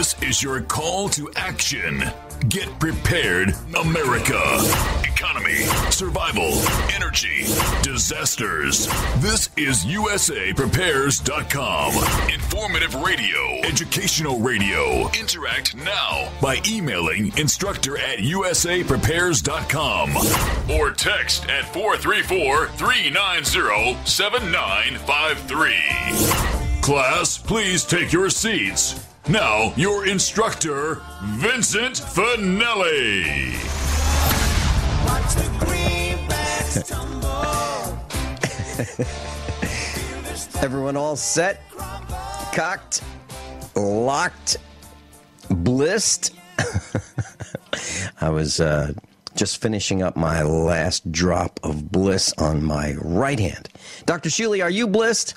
This is your call to action. Get prepared, America. Economy, survival, energy, disasters. This is USAPrepares.com. Informative radio, educational radio. Interact now by emailing instructor@USAPrepares.com or text at 434-390-7953. Class, please take your seats. Now, your instructor, Vincent Finelli. Watch the greenbacks tumble. Everyone all set? Cocked? Locked? Blissed? I was just finishing up my last drop of bliss on my right hand. Dr. Shealy, are you blissed?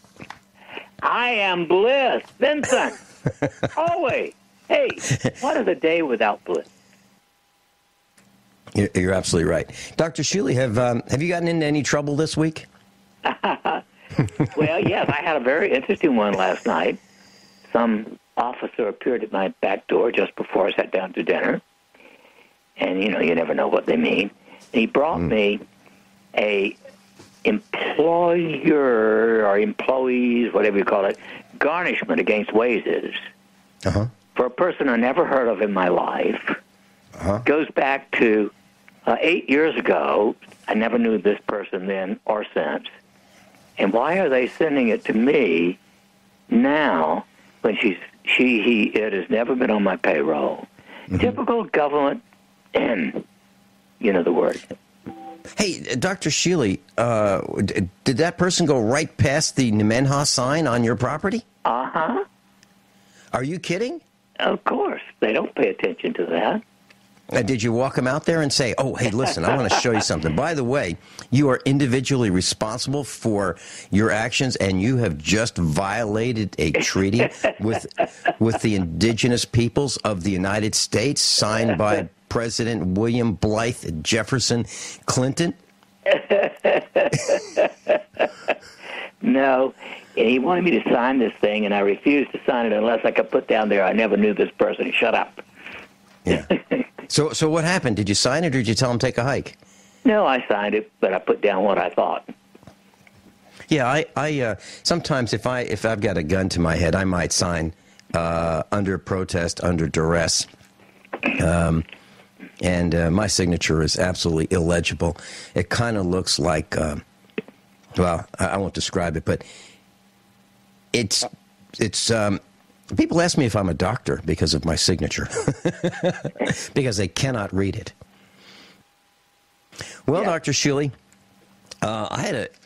I am blissed. Vincent. Always. Hey, what is a day without bliss? You're absolutely right. Dr. Shealy, have you gotten into any trouble this week? Well, yes, I had a very interesting one last night. Some officer appeared at my back door just before I sat down to dinner. And, you never know what they mean. And he brought me a employer or employees, whatever you call it, garnishment against wages for a person I never heard of in my life. Goes back to 8 years ago. I never knew this person then or since. And why are they sending it to me now when it has never been on my payroll? Typical government, and you know the word. Hey, Dr. Shealy, did that person go right past the Nemenha sign on your property? Uh-huh. Are you kidding? Of course. They don't pay attention to that. Did you walk him out there and say, oh, hey, listen, I want to show you something. By the way, you are individually responsible for your actions, and you have just violated a treaty with the indigenous peoples of the United States signed by President William Blythe Jefferson Clinton? No. And he wanted me to sign this thing, and I refused to sign it unless I could put down there, I never knew this person. Shut up. Yeah. So what happened? Did you sign it, or did you tell him take a hike? No, I signed it, but I put down what I thought. Yeah, I sometimes if I've got a gun to my head, I might sign under protest, under duress. And my signature is absolutely illegible. It kind of looks like, well, I won't describe it, but it's. People ask me if I'm a doctor because of my signature, because they cannot read it. Well, yeah. Dr. Shealy, I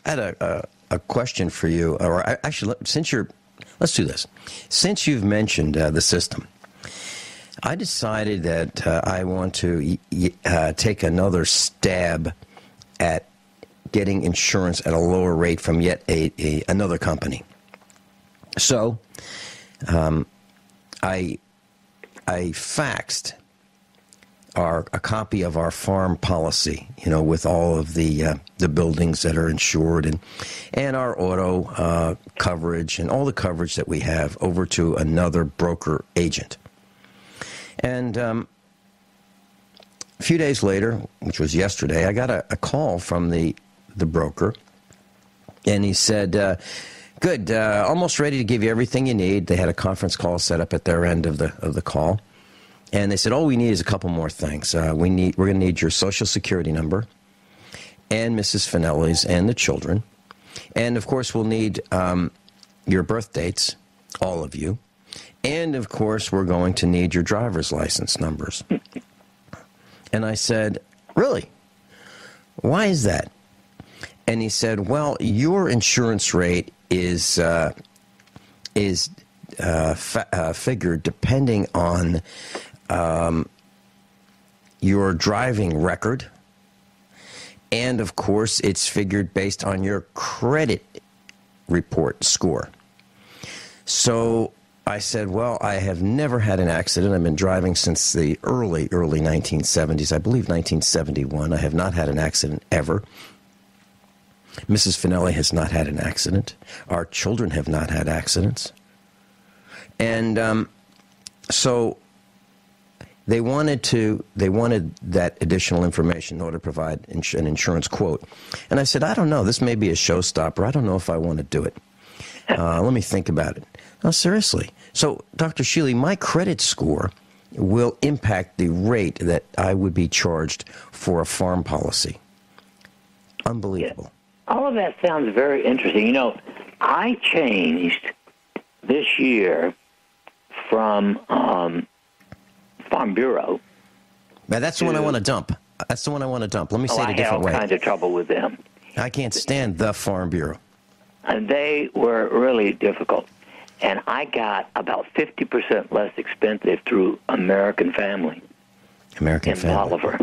had a question for you, or actually, let's do this. Since you've mentioned the system, I decided that I want to take another stab at getting insurance at a lower rate from yet another company. So, I faxed a copy of our farm policy, with all of the buildings that are insured and our auto coverage and all the coverage that we have over to another broker agent. And a few days later, which was yesterday, I got a call from the broker, and he said, good, almost ready to give you everything you need. They had a conference call set up at their end of the call, and they said, all we need is a couple more things. We're going to need your Social Security number, and Mrs. Finelli's, and the children, and of course we'll need your birth dates, all of you. And, of course, we're going to need your driver's license numbers. And I said, really? Why is that? And he said, well, your insurance rate is figured depending on your driving record. And, of course, it's figured based on your credit report score. So I said, well, I have never had an accident. I've been driving since the early 1970s. I believe 1971. I have not had an accident ever. Mrs. Finelli has not had an accident. Our children have not had accidents. And So they wanted that additional information in order to provide an insurance quote. And I said, I don't know. This may be a showstopper. I don't know if I want to do it. Let me think about it. No, seriously. So, Dr. Shealy, my credit score will impact the rate that I would be charged for a farm policy. Unbelievable. Yeah. All of that sounds very interesting. You know, I changed this year from Farm Bureau. Now, that's the one I want to dump. That's the one I want to dump. Let me say it a different way. I had all kinds of trouble with them. I can't stand the Farm Bureau. And they were really difficult. And I got about 50% less expensive through American Family. American in Family. Bolivar.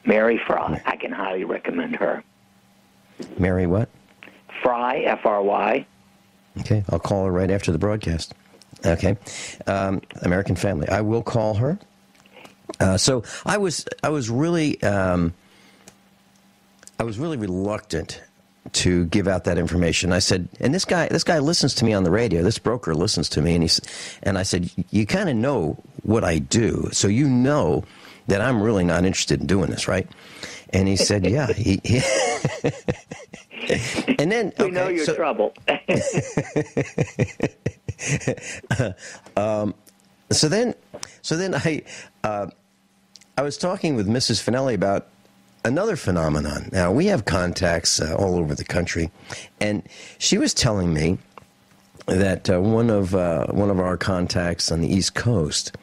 Mary Fry. I can highly recommend her. Mary what? Fry, F-R-Y. Okay, I'll call her right after the broadcast. Okay, American Family. I will call her. So I was really reluctant to give out that information. I said, and this guy listens to me on the radio. This broker listens to me, and I said, you kind of know what I do, so you know that I'm really not interested in doing this, right? And he said, yeah. And then we know your trouble. So then I was talking with Mrs. Finelli about another phenomenon. Now, we have contacts all over the country, and she was telling me that one of our contacts on the East Coast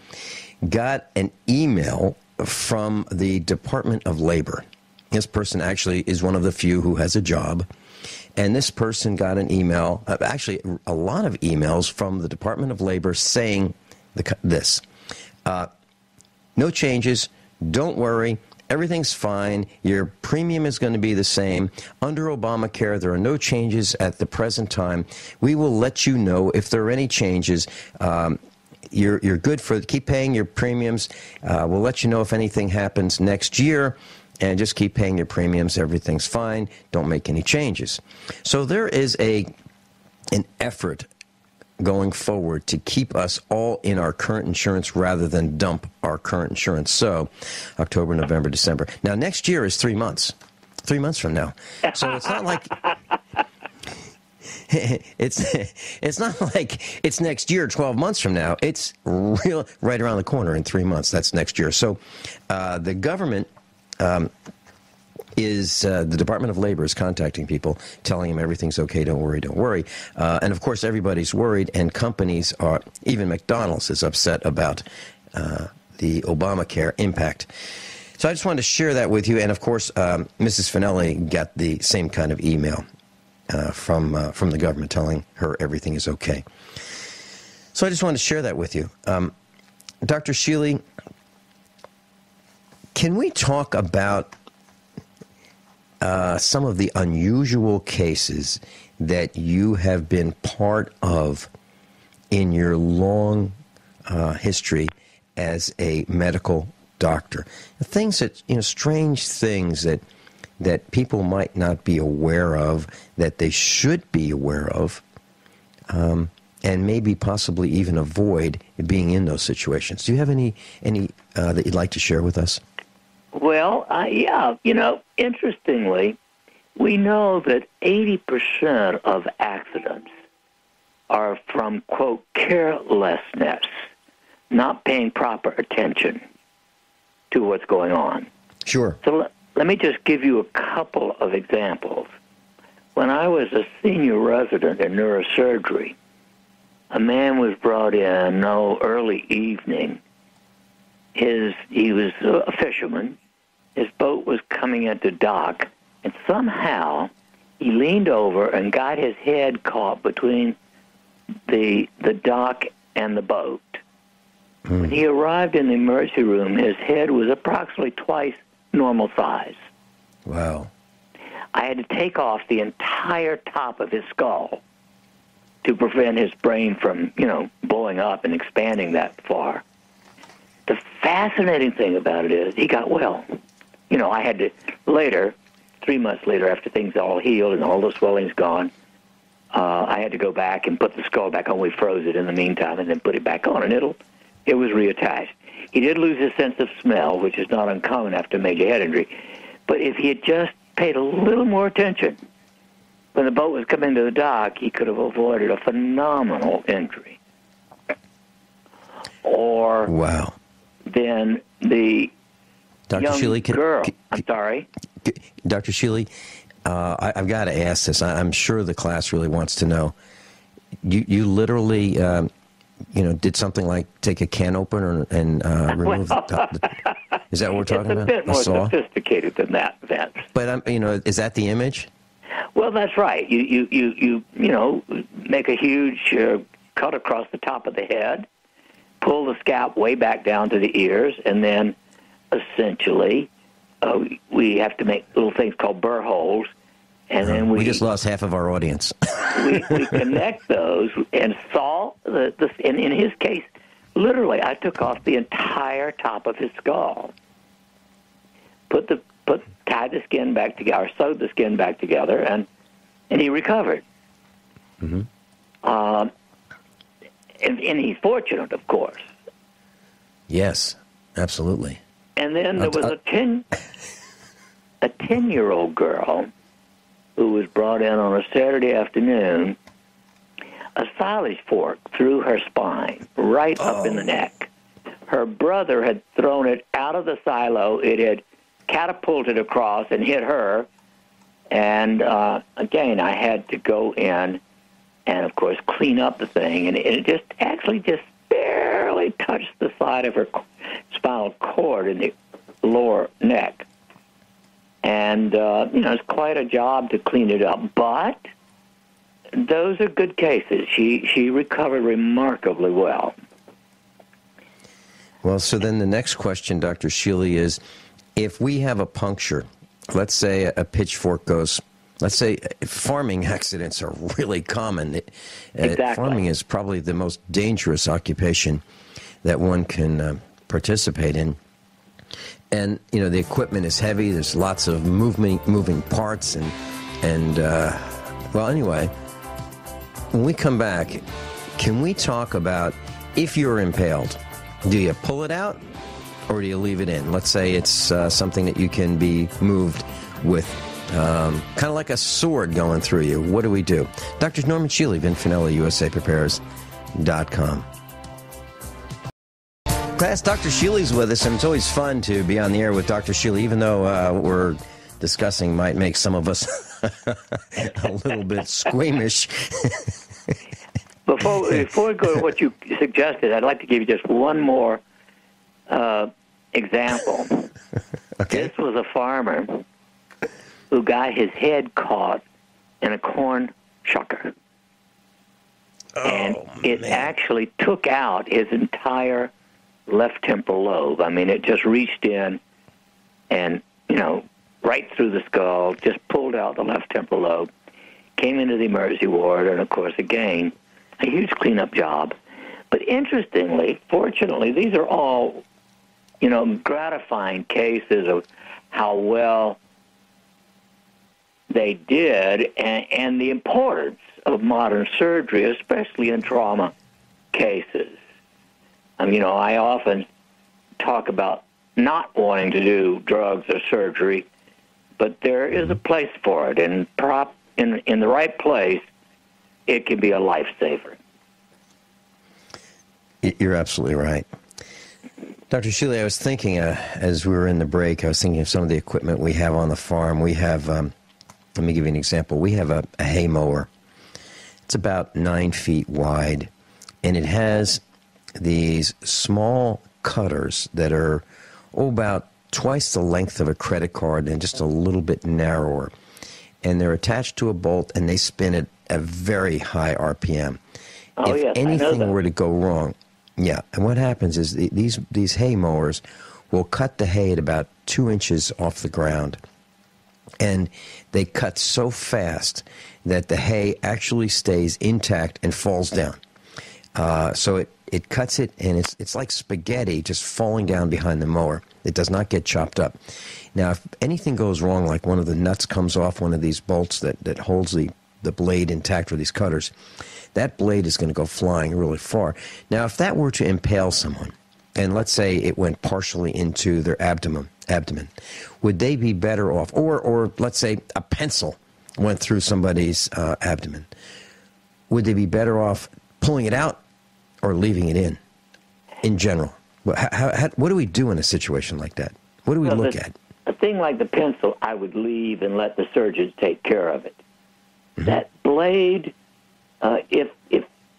got an email from the Department of Labor. This person actually is one of the few who has a job, and this person got an email, actually a lot of emails from the Department of Labor saying this: no changes, don't worry, everything's fine, your premium is going to be the same. Under Obamacare, there are no changes at the present time. We will let you know if there are any changes. You're good for, keep paying your premiums. We'll let you know if anything happens next year, and just keep paying your premiums. Everything's fine. Don't make any changes. So there is an effort going forward to keep us all in our current insurance rather than dump our current insurance. So October, November, December. Now, next year is 3 months. 3 months from now. So it's not like it's not like it's next year, 12 months from now. It's right around the corner in 3 months. That's next year. So the government the Department of Labor is contacting people, telling them everything's okay, don't worry, don't worry. And, of course, everybody's worried, and companies are, even McDonald's is upset about the Obamacare impact. So I just wanted to share that with you. And, of course, Mrs. Finelli got the same kind of email from the government telling her everything is okay. So I just wanted to share that with you. Dr. Shealy, can we talk about some of the unusual cases that you have been part of in your long history as a medical doctor? Things that, strange things that people might not be aware of, that they should be aware of, and maybe possibly even avoid being in those situations. Do you have any that you'd like to share with us? Well, yeah, interestingly, we know that 80% of accidents are from, quote, carelessness, not paying proper attention to what's going on. Sure. So let me just give you a couple of examples. When I was a senior resident in neurosurgery, a man was brought in early evening. He was a fisherman. His boat was coming into dock, and somehow he leaned over and got his head caught between the dock and the boat. When he arrived in the emergency room, his head was approximately twice normal size. Wow. I had to take off the entire top of his skull to prevent his brain from, blowing up and expanding that far. The fascinating thing about it is he got well. I had to later, 3 months later, after things all healed and all the swelling's gone, I had to go back and put the skull back on. We froze it in the meantime and then put it back on, and it was reattached. He did lose his sense of smell, which is not uncommon after a major head injury. But if he had just paid a little more attention when the boat was coming to the dock, he could have avoided a phenomenal injury. Or wow. Then the Dr. young Shealy, girl. I'm sorry. Dr. Shealy, I've got to ask this. I'm sure the class really wants to know. You literally, did something like take a can opener and remove the is that what we're talking about? It's a bit more sophisticated than that, Vince. But is that the image? Well, that's right. You make a huge cut across the top of the head, pull the scalp way back down to the ears, and then essentially we have to make little things called burr holes, and then we just lost half of our audience. we connect those and saw and in his case, literally, I took off the entire top of his skull, tied the skin back together, sewed the skin back together, and he recovered. Mm-hmm. And he's fortunate, of course. Yes, absolutely. And then there was a 10-year-old girl who was brought in on a Saturday afternoon, a silage fork through her spine, right up in the neck. Her brother had thrown it out of the silo. It had catapulted across and hit her. And, again, I had to go in and, of course, clean up the thing. And it just barely touched the side of her spinal cord in the lower neck. And, it's quite a job to clean it up. But those are good cases. She recovered remarkably well. Well, so then the next question, Dr. Shealy, is if we have a puncture, let's say a pitchfork goes, let's say farming accidents are really common. Exactly. Farming is probably the most dangerous occupation that one can participate in. And, the equipment is heavy. There's lots of moving parts. And well, anyway, when we come back, can we talk about if you're impaled, do you pull it out or do you leave it in? Let's say it's something that you can be moved with, kind of like a sword going through you. What do we do? Dr. Norman Shealy, Vincent Finelli, USAPrepares.com. Class, Dr. Shealy's with us, and it's always fun to be on the air with Dr. Shealy, even though what we're discussing might make some of us a little bit squeamish. Before we go to what you suggested, I'd like to give you just one more example. Okay. This was a farmer who got his head caught in a corn shucker. And it actually took out his entire left temporal lobe. I mean, it just reached in and, right through the skull, just pulled out the left temporal lobe, came into the emergency ward, and, of course, again, a huge cleanup job. But interestingly, fortunately, these are all, gratifying cases of how well they did and the importance of modern surgery, especially in trauma cases. I often talk about not wanting to do drugs or surgery, but there is a place for it, and in the right place, it can be a lifesaver. You're absolutely right. Dr. Shealy, I was thinking, as we were in the break, I was thinking of some of the equipment we have on the farm. We have, let me give you an example. We have a hay mower. It's about 9 feet wide, and it has these small cutters that are about twice the length of a credit card and just a little bit narrower. And they're attached to a bolt, and they spin at a very high RPM. If anything were to go wrong, and what happens is these hay mowers will cut the hay at about 2 inches off the ground. And they cut so fast that the hay actually stays intact and falls down. So it cuts it, and it's like spaghetti just falling down behind the mower. It does not get chopped up. Now, if anything goes wrong, like one of the nuts comes off one of these bolts that holds the blade intact for these cutters, that blade is going to go flying really far. Now, if that were to impale someone, and let's say it went partially into their abdomen, would they be better off? Or let's say a pencil went through somebody's abdomen. Would they be better off pulling it out or leaving it in general? What do we do in a situation like that? What do we look at? A thing like the pencil, I would leave and let the surgeons take care of it. Mm-hmm. That blade, if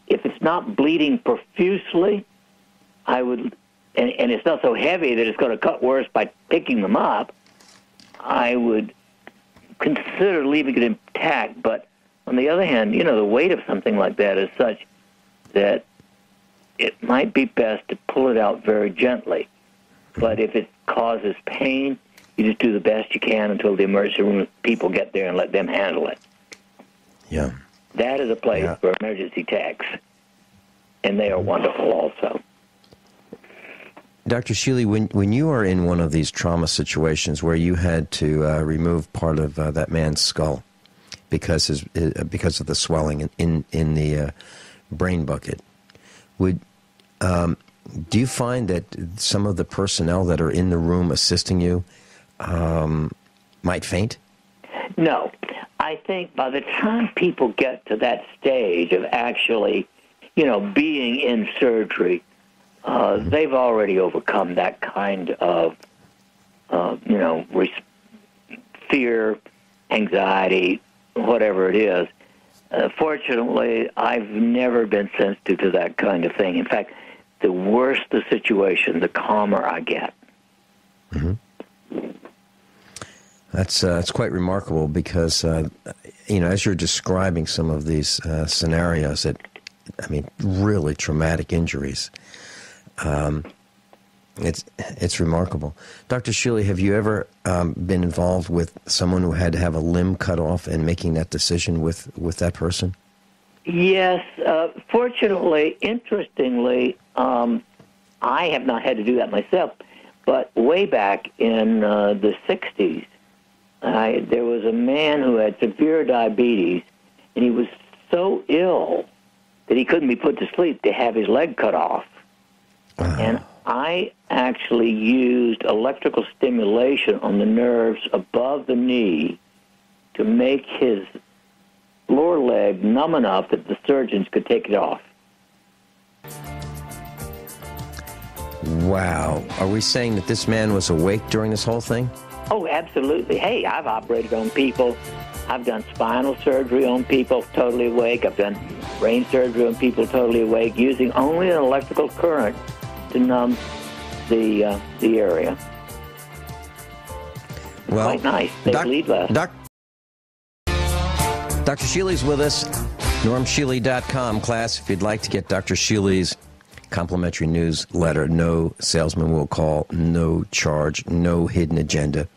it's not bleeding profusely, I would, and it's not so heavy that it's going to cut worse by picking them up, I would consider leaving it intact. But on the other hand, the weight of something like that is such that it might be best to pull it out very gently. But if it causes pain, you just do the best you can until the emergency room people get there and let them handle it. Yeah. That is a place for emergency techs, and they are wonderful also. Dr. Shealy, when you are in one of these trauma situations where you had to remove part of that man's skull because of the swelling in the brain bucket, do you find that some of the personnel that are in the room assisting you might faint? No. I think by the time people get to that stage of actually, being in surgery, they've already overcome that kind of, fear, anxiety, whatever it is. Fortunately, I've never been sensitive to that kind of thing. In fact, the worse the situation, the calmer I get. Mm-hmm. That's quite remarkable because, as you're describing some of these scenarios, really traumatic injuries, it's remarkable. Dr. Shealy, have you ever been involved with someone who had to have a limb cut off and making that decision with that person? Yes. Fortunately, interestingly, I have not had to do that myself, but way back in the 60s, there was a man who had severe diabetes, and he was so ill that he couldn't be put to sleep to have his leg cut off. And I actually used electrical stimulation on the nerves above the knee to make his lower leg numb enough that the surgeons could take it off. Wow. Are we saying that this man was awake during this whole thing? Oh, absolutely. Hey, I've operated on people. I've done spinal surgery on people totally awake. I've done brain surgery on people totally awake using only an electrical current to numb the area. Well, quite nice. They bleed less. Dr. Shealy's with us. NormShealy.com, class. If you'd like to get Dr. Shealy's complimentary newsletter, no salesman will call, no charge, no hidden agenda.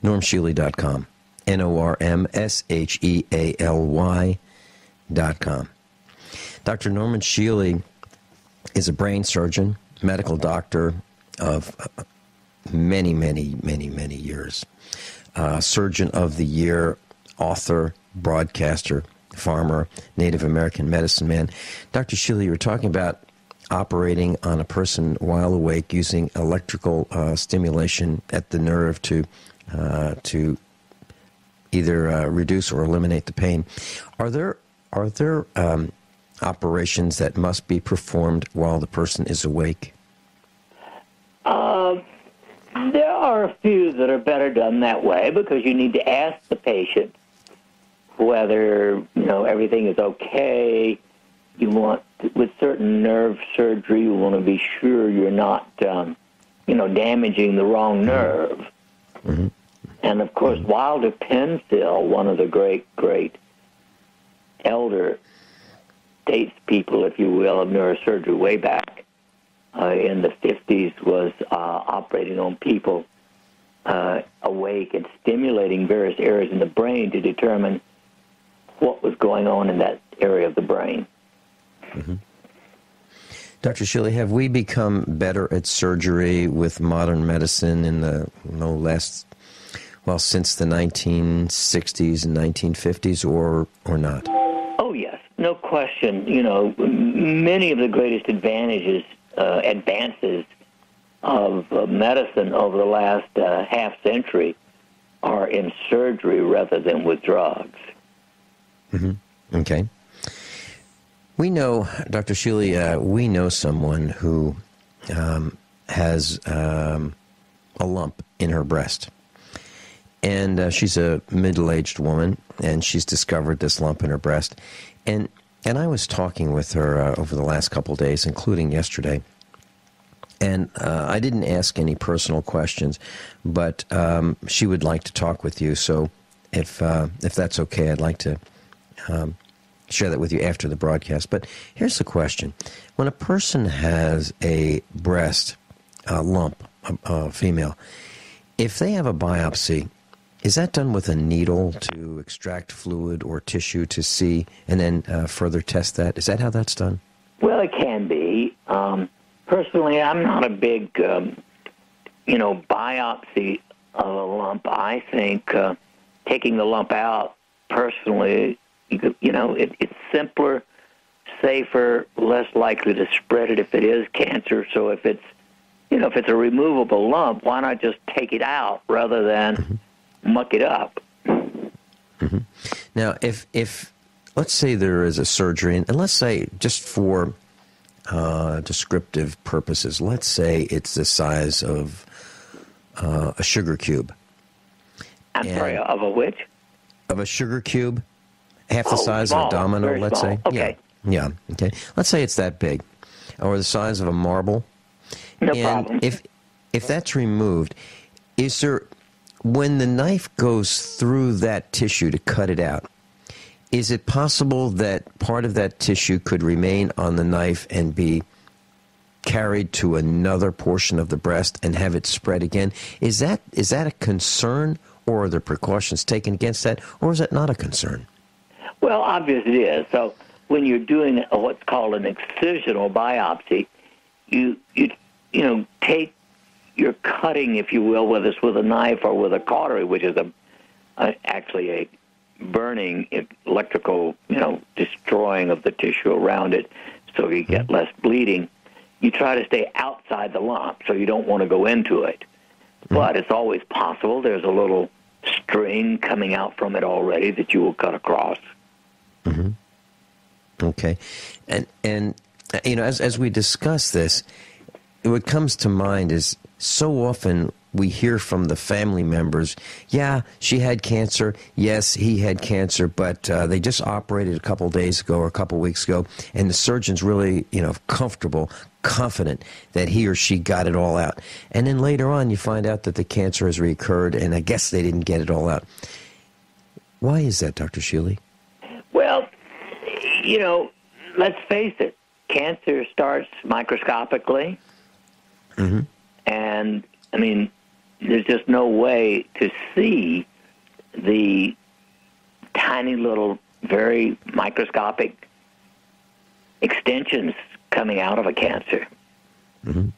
NormShealy.com. NormShealy.com. Dr. Norman Shealy is a brain surgeon, medical doctor of many, many, many, many years. Surgeon of the Year, author, broadcaster, farmer, Native American medicine man. Dr. Shealy, you were talking about operating on a person while awake using electrical stimulation at the nerve to either reduce or eliminate the pain. Are there operations that must be performed while the person is awake? There are a few that are better done that way because you need to ask the patient whether everything is okay. You want, with certain nerve surgery, you want to be sure you're not, damaging the wrong nerve. Mm-hmm. And of course, Wilder Penfield, one of the great elder statespeople, if you will, of neurosurgery way back in the 50s, was operating on people awake and stimulating various areas in the brain to determine what was going on in that area of the brain. Mm-hmm. Dr. Shealy, have we become better at surgery with modern medicine in the since the 1960s and 1950s, or not? Oh, yes. no question, many of the greatest advances of medicine over the last half century are in surgery rather than with drugs. Mm-hmm. Okay. We know, Dr. Shealy, we know someone who has a lump in her breast. And she's a middle-aged woman, and she's discovered this lump in her breast. And I was talking with her over the last couple of days, including yesterday. And I didn't ask any personal questions, but she would like to talk with you. So if that's okay, I'd like to share that with you after the broadcast. But here's the question. When a person has a breast lump, a female, if they have a biopsy, is that done with a needle to extract fluid or tissue to see and then further test that? Is that how that's done? Well, it can be. Personally, I'm not a big, biopsy of a lump. I think taking the lump out, personally, it's simpler, safer, less likely to spread it if it is cancer. So if it's a removable lump, why not just take it out rather than muck it up? Mm-hmm. Now, if let's say there is a surgery, and let's say just for descriptive purposes, let's say it's the size of a sugar cube. I'm sorry, of a which? Of a sugar cube, half the size small, of a domino, let's small. say. Okay. Yeah. Okay. Let's say it's that big, or the size of a marble. No problem. If that's removed, is there, when the knife goes through that tissue to cut it out, is it possible that part of that tissue could remain on the knife and be carried to another portion of the breast and have it spread again? Is that a concern, or are there precautions taken against that, or is that not a concern? Well, obviously it is. So when you're doing what's called an excisional biopsy, you take your cutting, if you will, whether it's with a knife or with a cautery, which is actually a burning electrical, destroying of the tissue around it, so you get less bleeding. You try to stay outside the lump, so you don't want to go into it. But it's always possible there's a little string coming out from it already that you will cut across. Mm-hmm. Okay. And as we discuss this, what comes to mind is so often we hear from the family members, yeah, she had cancer, yes, he had cancer, but they just operated a couple days ago or a couple weeks ago, and the surgeon's really, confident that he or she got it all out. And then later on, you find out that the cancer has reoccurred, and I guess they didn't get it all out. Why is that, Dr. Shealy? Well, let's face it, cancer starts microscopically, and, there's just no way to see the tiny little, very microscopic extensions coming out of a cancer. Mm-hmm.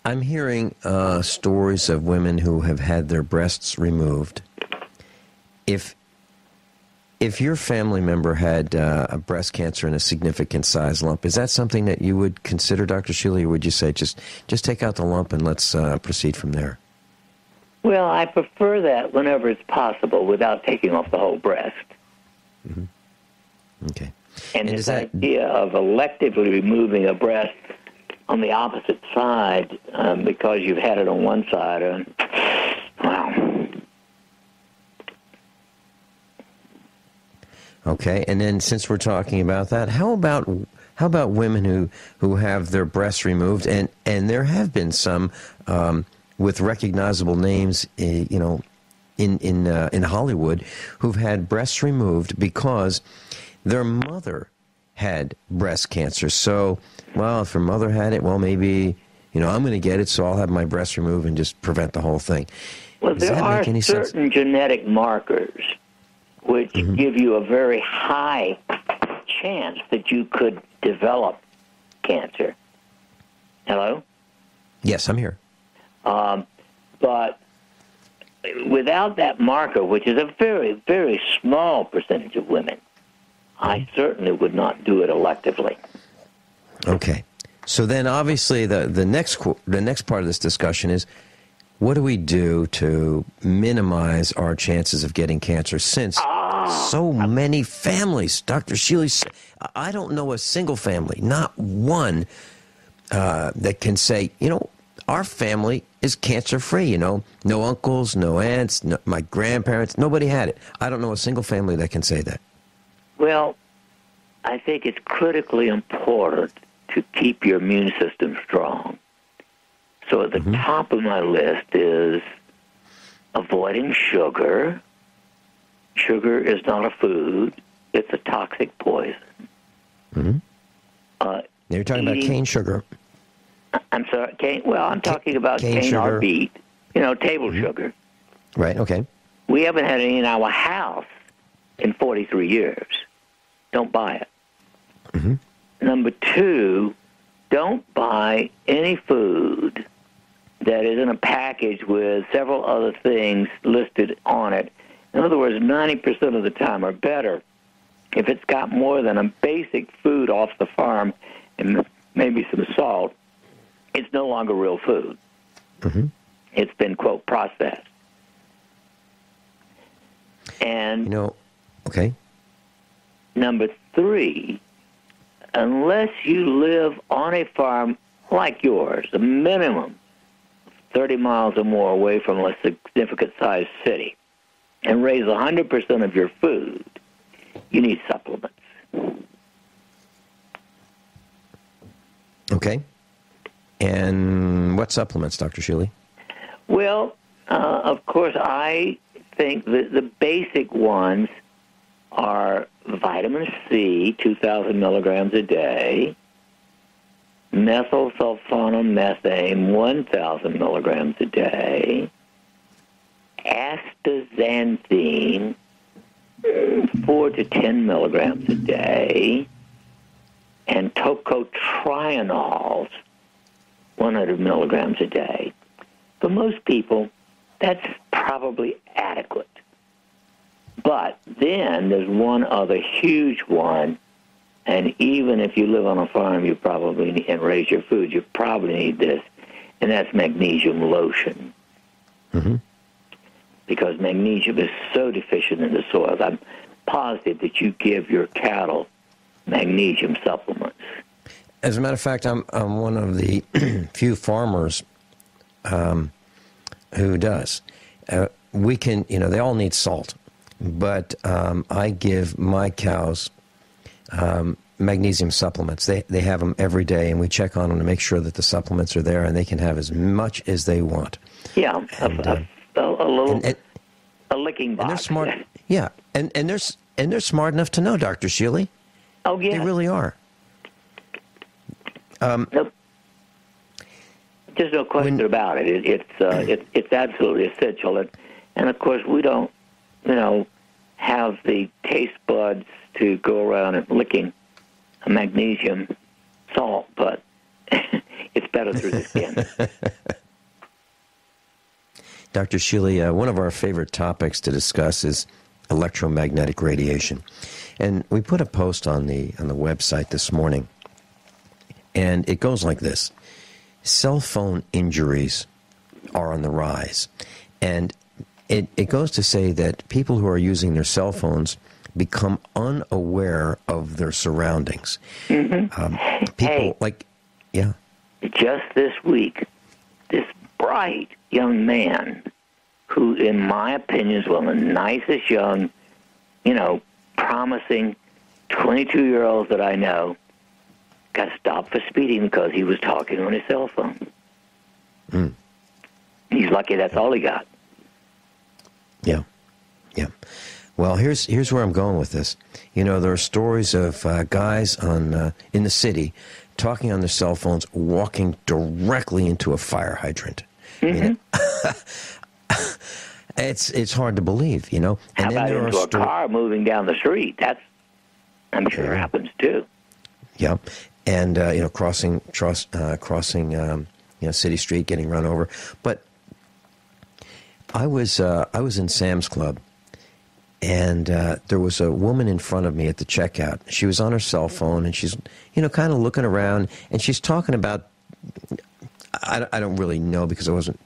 I'm hearing stories of women who have had their breasts removed. If your family member had a breast cancer and a significant size lump, is that something that you would consider, Dr. Shealy, or would you say just take out the lump and let's proceed from there? Well, I prefer that whenever it's possible without taking off the whole breast. Mm-hmm. Okay. And this idea of electively removing a breast on the opposite side because you've had it on one side, wow. Okay, and then since we're talking about that, how about women who have their breasts removed, and there have been some with recognizable names, in Hollywood, who've had breasts removed because their mother had breast cancer. So, well, if her mother had it, well, maybe I'm going to get it, so I'll have my breasts removed and just prevent the whole thing. Well, there are certain genetic markers which give you a very high chance that you could develop cancer. Hello? Yes, I'm here. But without that marker, which is a very, very small percentage of women, I certainly would not do it electively. Okay. So then, obviously, the next part of this discussion is, what do we do to minimize our chances of getting cancer? Since so many families, Dr. Shealy, I don't know a single family, not one, that can say, our family is cancer-free. No uncles, no aunts, my grandparents, nobody had it. I don't know a single family that can say that. Well, I think it's critically important to keep your immune system strong. So at the top of my list is avoiding sugar. Sugar is not a food. It's a toxic poison. You're talking about cane sugar. I'm sorry, cane. Well, I'm talking about cane or beet, table sugar. Right, okay. We haven't had any in our house in 43 years. Don't buy it. Number two, don't buy any food that is in a package with several other things listed on it. In other words, 90% of the time or better, if it's got more than a basic food off the farm and maybe some salt, it's no longer real food. It's been, quote, processed. And okay. Number three, unless you live on a farm like yours, a minimum 30 miles or more away from a significant-sized city, and raise 100% of your food, you need supplements. Okay. And what supplements, Dr. Shealy? Well, of course, I think that the basic ones are vitamin C, 2,000 milligrams a day, methylsulfonomethane, 1,000 milligrams a day, astaxanthin, 4 to 10 milligrams a day, and tocotrienols, 100 milligrams a day. For most people, that's probably adequate. But then there's one other huge one, and even if you live on a farm, you probably need, and raise your food, you probably need this, and that's magnesium lotion. Because magnesium is so deficient in the soils. I'm positive that you give your cattle magnesium supplements. As a matter of fact, I'm one of the few farmers who does. We can, they all need salt, but I give my cows magnesium supplements. They have them every day, and we check on them to make sure that the supplements are there, and they can have as much as they want. Yeah, a licking box. And they're smart. Yeah, and they're smart enough to know, Dr. Shealy. Oh yeah, they really are. Nope. There's no question about it. It's absolutely essential, and of course we don't, have the taste buds to go around and licking a magnesium salt, but it's better through the skin. Dr. Shealy, one of our favorite topics to discuss is electromagnetic radiation, and we put a post on the website this morning, and it goes like this: cell phone injuries are on the rise, and it goes to say that people who are using their cell phones become unaware of their surroundings. People just this week, this bright young man who, in my opinion, is one of the nicest young, promising 22-year-olds that I know, got stopped for speeding because he was talking on his cell phone. He's lucky that's all he got. Yeah. Well, here's where I'm going with this. There are stories of guys in the city talking on their cell phones, walking directly into a fire hydrant. It's hard to believe, And how about into a car moving down the street? I'm sure happens too. Yeah, and crossing city street, getting run over. But I was in Sam's Club, And there was a woman in front of me at the checkout. She was on her cell phone, and she's, kind of looking around, and she's talking about, I don't really know because I wasn't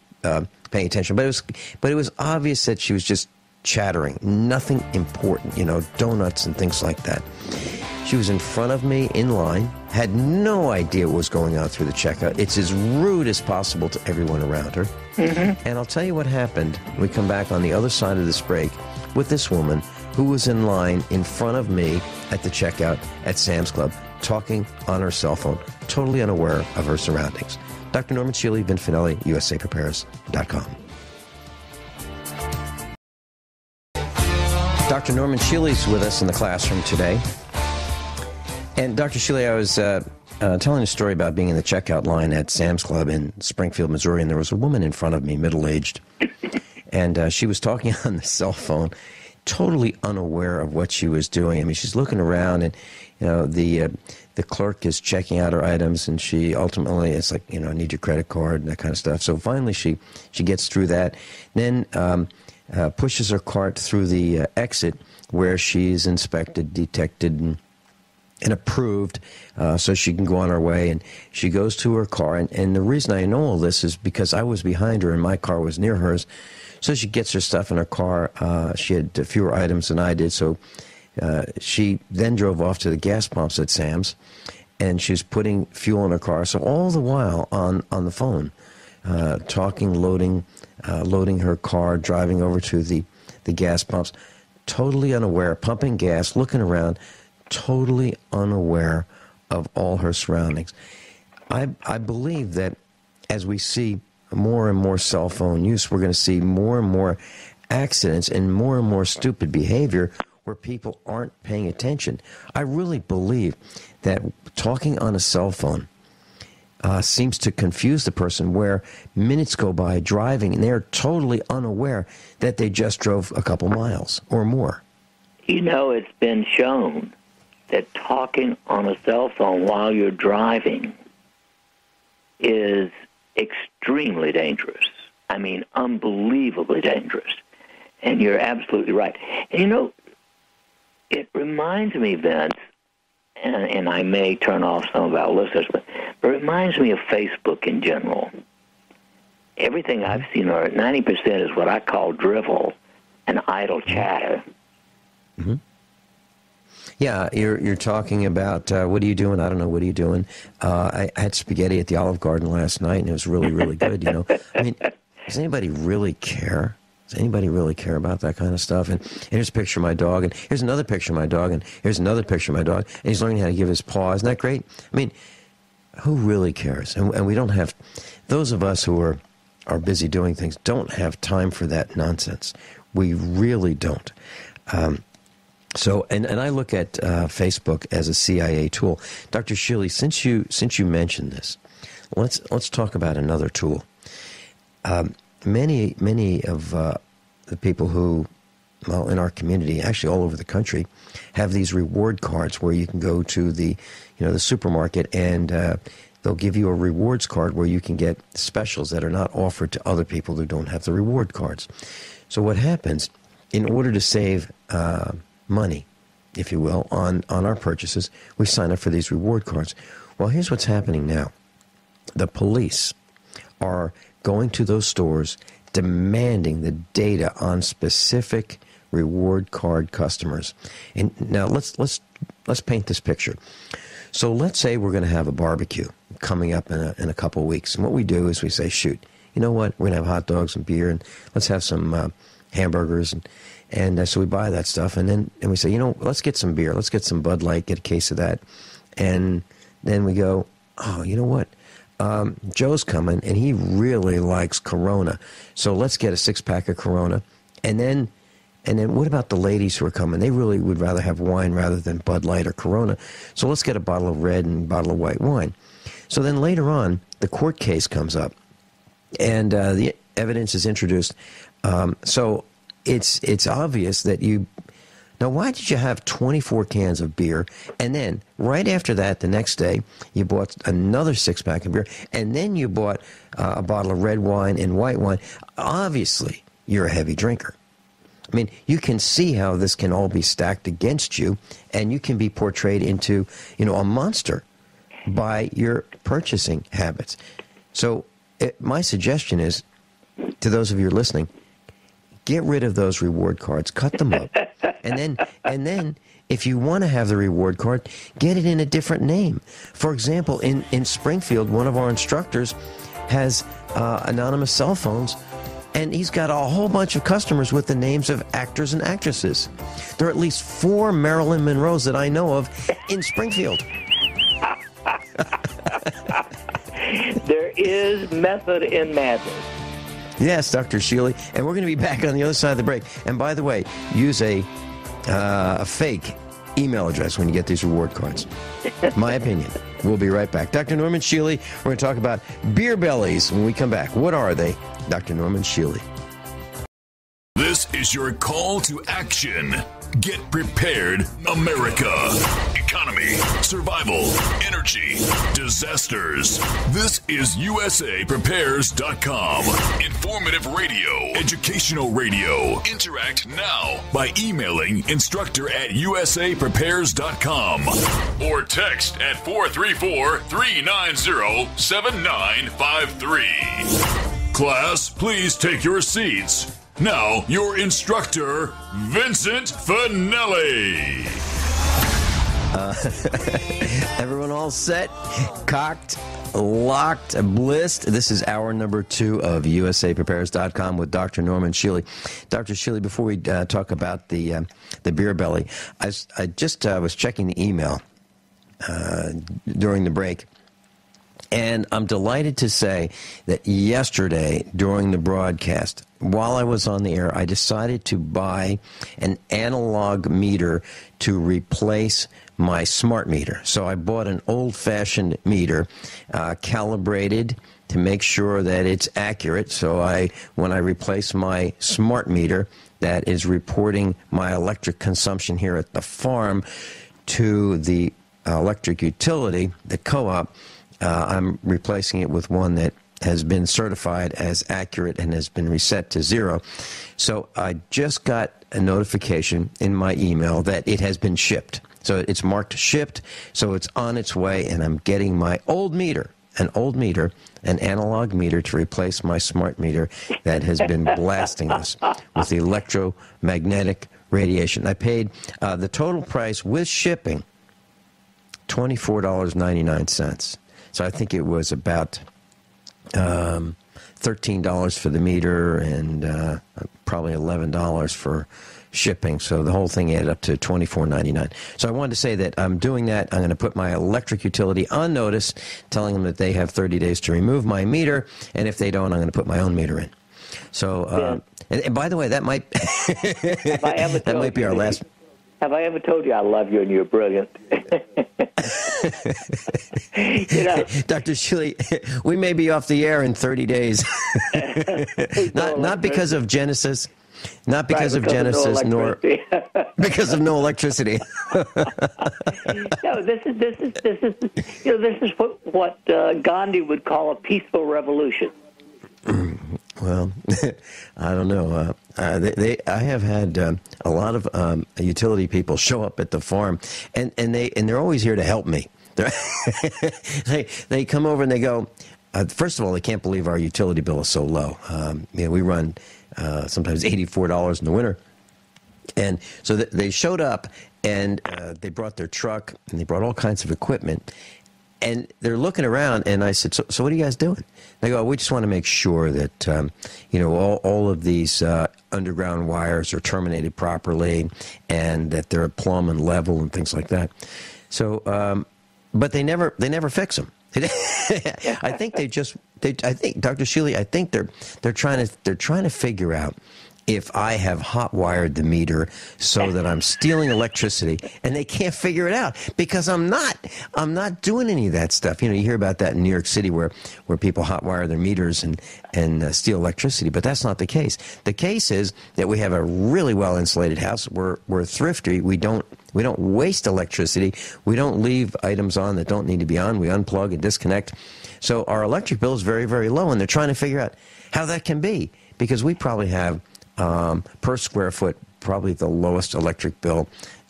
paying attention, but it was obvious that she was just chattering, nothing important, donuts and things like that. She was in front of me in line, had no idea what was going on through the checkout. It's as rude as possible to everyone around her. Mm-hmm. And I'll tell you what happened. We come back on the other side of this break with this woman who was in line in front of me at the checkout at Sam's Club, talking on her cell phone, totally unaware of her surroundings. Dr. Norman Shealy, Vincent Finelli, USAPrepares.com. Dr. Norman Shealy's with us in the classroom today. And Dr. Shealy, I was telling a story about being in the checkout line at Sam's Club in Springfield, Missouri, and there was a woman in front of me, middle-aged, and she was talking on the cell phone, totally unaware of what she was doing. I mean, she's looking around, and the clerk is checking out her items, and she ultimately, it's like, I need your credit card and that kind of stuff. So finally, she gets through that, then pushes her cart through the exit where she's inspected, detected, and approved, so she can go on her way. And she goes to her car. And the reason I know all this is because I was behind her and my car was near hers. So she gets her stuff in her car. She had fewer items than I did. So she then drove off to the gas pumps at Sam's, and she's putting fuel in her car. So all the while on the phone, talking, loading her car, driving over to the gas pumps, totally unaware, pumping gas, looking around, totally unaware of all her surroundings. I believe that as we see more and more cell phone use, we're going to see more and more accidents and more stupid behavior where people aren't paying attention. I really believe that talking on a cell phone seems to confuse the person, where minutes go by driving and they're totally unaware that they just drove a couple miles or more. It's been shown that talking on a cell phone while you're driving is extremely dangerous. I mean, unbelievably dangerous. And you're absolutely right. And it reminds me, Vince, and I may turn off some of our listeners, but it reminds me of Facebook in general. Everything I've seen, or 90%, is what I call drivel and idle chatter. Mm-hmm. Yeah, you're talking about, what are you doing? I don't know, what are you doing? I had spaghetti at the Olive Garden last night, and it was really, really good, I mean, does anybody really care? Does anybody really care about that kind of stuff? And here's a picture of my dog, and here's another picture of my dog, and here's another picture of my dog, and he's learning how to give his paw. Isn't that great? I mean, who really cares? And we don't have, those of us who are busy doing things don't have time for that nonsense. We really don't. So, and I look at Facebook as a CIA tool. Dr. Shealy, since you mentioned this, let's talk about another tool. Many of the people who, in our community, actually all over the country, have these reward cards where you can go to the supermarket, and they'll give you a rewards card where you can get specials that are not offered to other people who don't have the reward cards. So what happens, in order to save money, if you will, on our purchases, we sign up for these reward cards. Well, here's what's happening now. The police are going to those stores, demanding the data on specific reward card customers. And now let's paint this picture. So let's say we're going to have a barbecue coming up in a couple of weeks. And what we do is we say, shoot, you know what? We're going to have hot dogs and beer, and let's have some hamburgers. And so we buy that stuff, and we say, let's get some beer. Let's get some Bud Light, get a case of that. And then we go, oh, you know what? Joe's coming, and he really likes Corona. So let's get a 6-pack of Corona. And then what about the ladies who are coming? They really would rather have wine rather than Bud Light or Corona. So let's get a bottle of red and a bottle of white wine. So then later on, the court case comes up, and the evidence is introduced. So it's obvious that now why did you have 24 cans of beer, and then right after that, the next day, you bought another 6-pack of beer, and then you bought a bottle of red wine and white wine? Obviously, you're a heavy drinker. I mean, you can see how this can all be stacked against you, and you can be portrayed into, a monster by your purchasing habits. So my suggestion is, to those of you listening, get rid of those reward cards, cut them up, and then if you want to have the reward card, get it in a different name. For example, in Springfield, one of our instructors has anonymous cell phones, and he's got a whole bunch of customers with the names of actors and actresses. There are at least 4 Marilyn Monroes that I know of in Springfield. There is method in madness. Yes, Dr. Shealy. And we're going to be back on the other side of the break. And by the way, use a fake email address when you get these reward cards. My opinion. We'll be right back. Dr. Norman Shealy, we're going to talk about beer bellies when we come back. What are they? Dr. Norman Shealy. This is your call to action. Get prepared, America. Economy, survival, energy, disasters. This is USAPrepares.com. Informative radio, educational radio. Interact now by emailing instructor@USAPrepares.com or text at 434-390-7953. Class, please take your seats. Now, your instructor, Vincent Finelli. Everyone all set, cocked, locked, blissed. This is hour number 2 of USAPrepares.com with Dr. Norman Shealy. Dr. Shealy, before we talk about the beer belly, I just was checking the email during the break. And I'm delighted to say that yesterday during the broadcast, while I was on the air, I decided to buy an analog meter to replace my smart meter. So I bought an old-fashioned meter, calibrated to make sure that it's accurate. So when I replace my smart meter that is reporting my electric consumption here at the farm to the electric utility, the co-op, I'm replacing it with one that has been certified as accurate and has been reset to 0. So I just got a notification in my email that it has been shipped. So it's marked shipped, so it's on its way, and I'm getting my old meter, an analog meter to replace my smart meter that has been blasting us with the electromagnetic radiation. I paid the total price with shipping, $24.99. So I think it was about $13 for the meter and probably $11 for shipping. So the whole thing added up to $24.99. So I wanted to say that I'm doing that. I'm going to put my electric utility on notice, telling them that they have 30 days to remove my meter, and if they don't, I'm going to put my own meter in. So, and by the way, that might that might be our last. Have I ever told you I love you and you're brilliant? Dr. Shealy, we may be off the air in 30 days. not because of Genesis, not because of Genesis, nor because of no electricity. No, this is what Gandhi would call a peaceful revolution. Well, I don't know. I have had a lot of utility people show up at the farm, and they're always here to help me. They come over and they go. First of all, they can't believe our utility bill is so low. We run sometimes $84 in the winter, and so they showed up and they brought their truck and they brought all kinds of equipment. And they're looking around, and I said, so what are you guys doing? They go, we just want to make sure that, all of these underground wires are terminated properly and that they're plumb and level and things like that. So, but they never fix them. I think Dr. Shealy, I think they're trying to figure out if I have hot wired the meter so that I'm stealing electricity, and they can't figure it out because I'm not doing any of that stuff. You hear about that in New York City where people hot wire their meters and steal electricity, but that's not the case. The case is that we have a really well insulated house. We're thrifty. We don't waste electricity. We don't leave items on that don't need to be on. We unplug and disconnect. So our electric bill is very, very low, and they're trying to figure out how that can be because we probably have per square foot, probably the lowest electric bill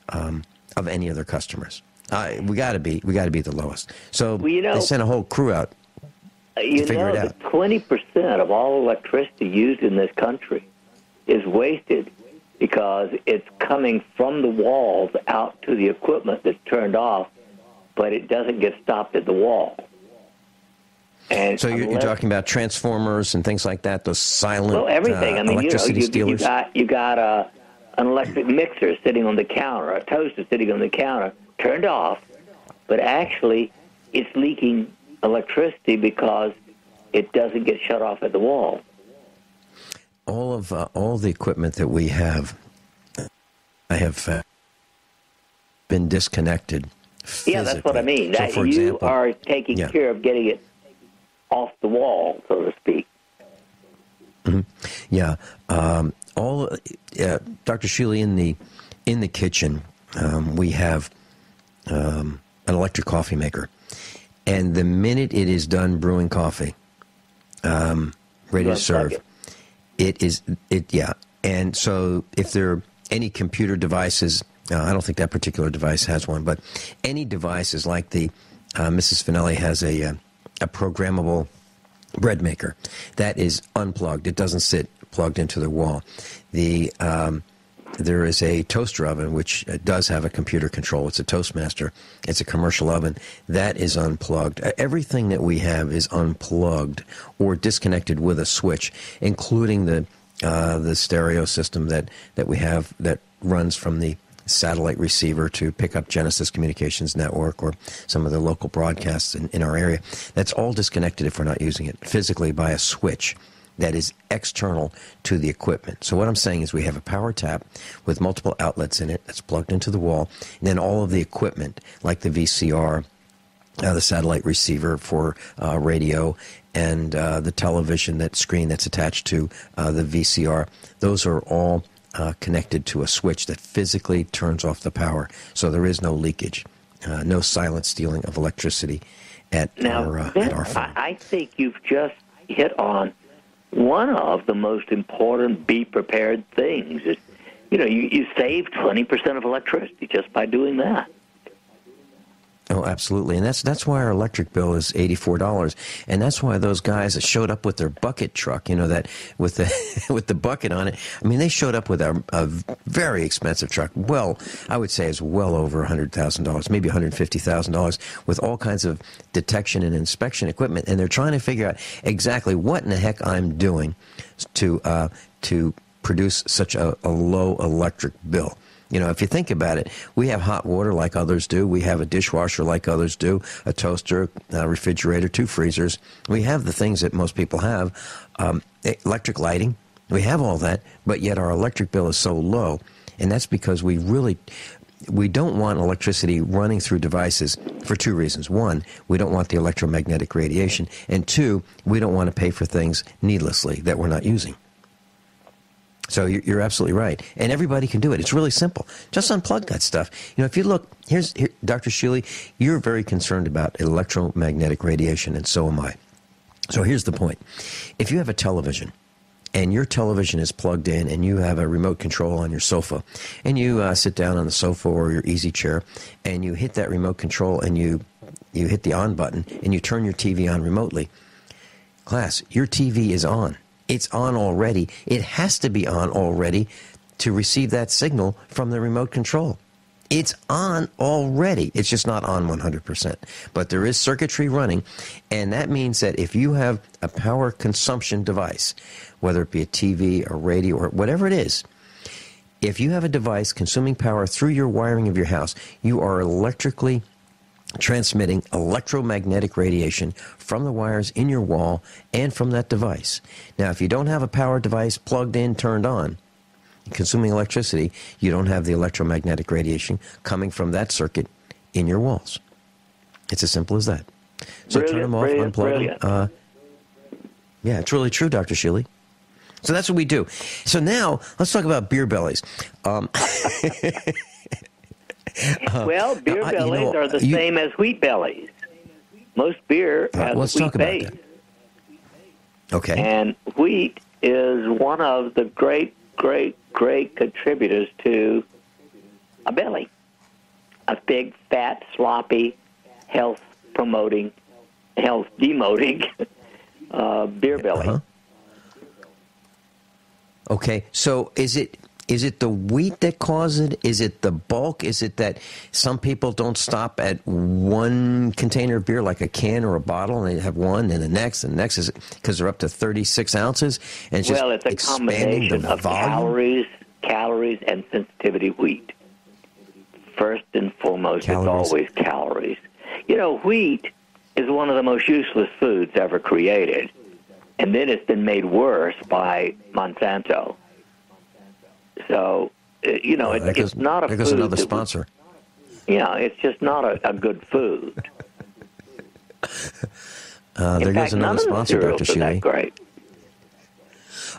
of any of their customers. We got to be the lowest. So they sent a whole crew out to figure it out. 20% of all electricity used in this country is wasted because it's coming from the walls out to the equipment that's turned off, but it doesn't get stopped at the wall. And so you're talking about transformers and things like that, those silent everything. electricity stealers? You got an electric mixer sitting on the counter, a toaster sitting on the counter, turned off, but actually it's leaking electricity because it doesn't get shut off at the wall. All the equipment that we have, I have been disconnected physically. Yeah, that's what I mean. So, for example, are taking care of getting it off the wall, so to speak. Mm-hmm. Yeah. Dr. Shealy, in the kitchen, we have an electric coffee maker. And the minute it is done brewing coffee, ready to serve, And so if there are any computer devices, I don't think that particular device has one, but any devices like the Mrs. Finelli has a programmable bread maker that is unplugged. It doesn't sit plugged into the wall. There is a toaster oven which does have a computer control. It's a Toastmaster. It's a commercial oven. That is unplugged. Everything that we have is unplugged or disconnected with a switch, including the stereo system that we have that runs from the satellite receiver to pick up Genesis Communications Network or some of the local broadcasts in our area. That's all disconnected if we're not using it physically by a switch that is external to the equipment. So what I'm saying is we have a power tap with multiple outlets in it that's plugged into the wall, and then all of the equipment like the VCR, the satellite receiver for radio, and the television screen that's attached to the VCR, those are all connected to a switch that physically turns off the power. So there is no leakage, no silent stealing of electricity at our farm. I think you've just hit on one of the most important be prepared things. You save 20% of electricity just by doing that. Oh, absolutely. And that's why our electric bill is $84. And that's why those guys that showed up with their bucket truck, that with the with the bucket on it, I mean, they showed up with a very expensive truck. Well, I would say it's well over $100,000, maybe $150,000, with all kinds of detection and inspection equipment. And they're trying to figure out exactly what in the heck I'm doing to produce such a low electric bill. If you think about it, we have hot water like others do. We have a dishwasher like others do, a toaster, a refrigerator, 2 freezers. We have the things that most people have. Electric lighting, we have all that, but yet our electric bill is so low. And that's because we don't want electricity running through devices for 2 reasons. 1, we don't want the electromagnetic radiation. And 2, we don't want to pay for things needlessly that we're not using. So you're absolutely right. And everybody can do it. It's really simple. Just unplug that stuff. If you look, here, Dr. Shealy, you're very concerned about electromagnetic radiation, and so am I. So here's the point. If you have a television, and your television is plugged in, and you have a remote control on your sofa, and you sit down on the sofa or your easy chair, and you hit that remote control, and you hit the on button, and you turn your TV on remotely, class, your TV is on. It's on already. It has to be on already to receive that signal from the remote control. It's on already. It's just not on 100%. But there is circuitry running, and that means that if you have a power consumption device, whether it be a TV, a radio, or whatever it is, if you have a device consuming power through your wiring of your house, you are electrically transmitting electromagnetic radiation from the wires in your wall and from that device. Now, if you don't have a power device plugged in, turned on, consuming electricity, you don't have the electromagnetic radiation coming from that circuit in your walls. It's as simple as that. So turn them off, unplug them. Yeah, it's really true, Dr. Shealy. So that's what we do. So now, let's talk about beer bellies. Well, beer bellies are the same as wheat bellies. Most beer has wheat base. Okay. And wheat is one of the great great contributors to a belly. A big, fat, sloppy, health-demoting beer belly. Uh-huh. Okay, so is it the wheat that causes it? Is it the bulk? Is it that some people don't stop at one container of beer, like a can or a bottle, and they have one, and the next, and the next? Is it because they're up to 36 ounces? And it's just it's a combination of calories, and sensitivity wheat. First and foremost, It's always calories. You know, wheat is one of the most useless foods ever created, and then it's been made worse by Monsanto. So, it's not a food. There goes another sponsor. It's just not a good food. There goes another sponsor, Dr. Shealy. Great.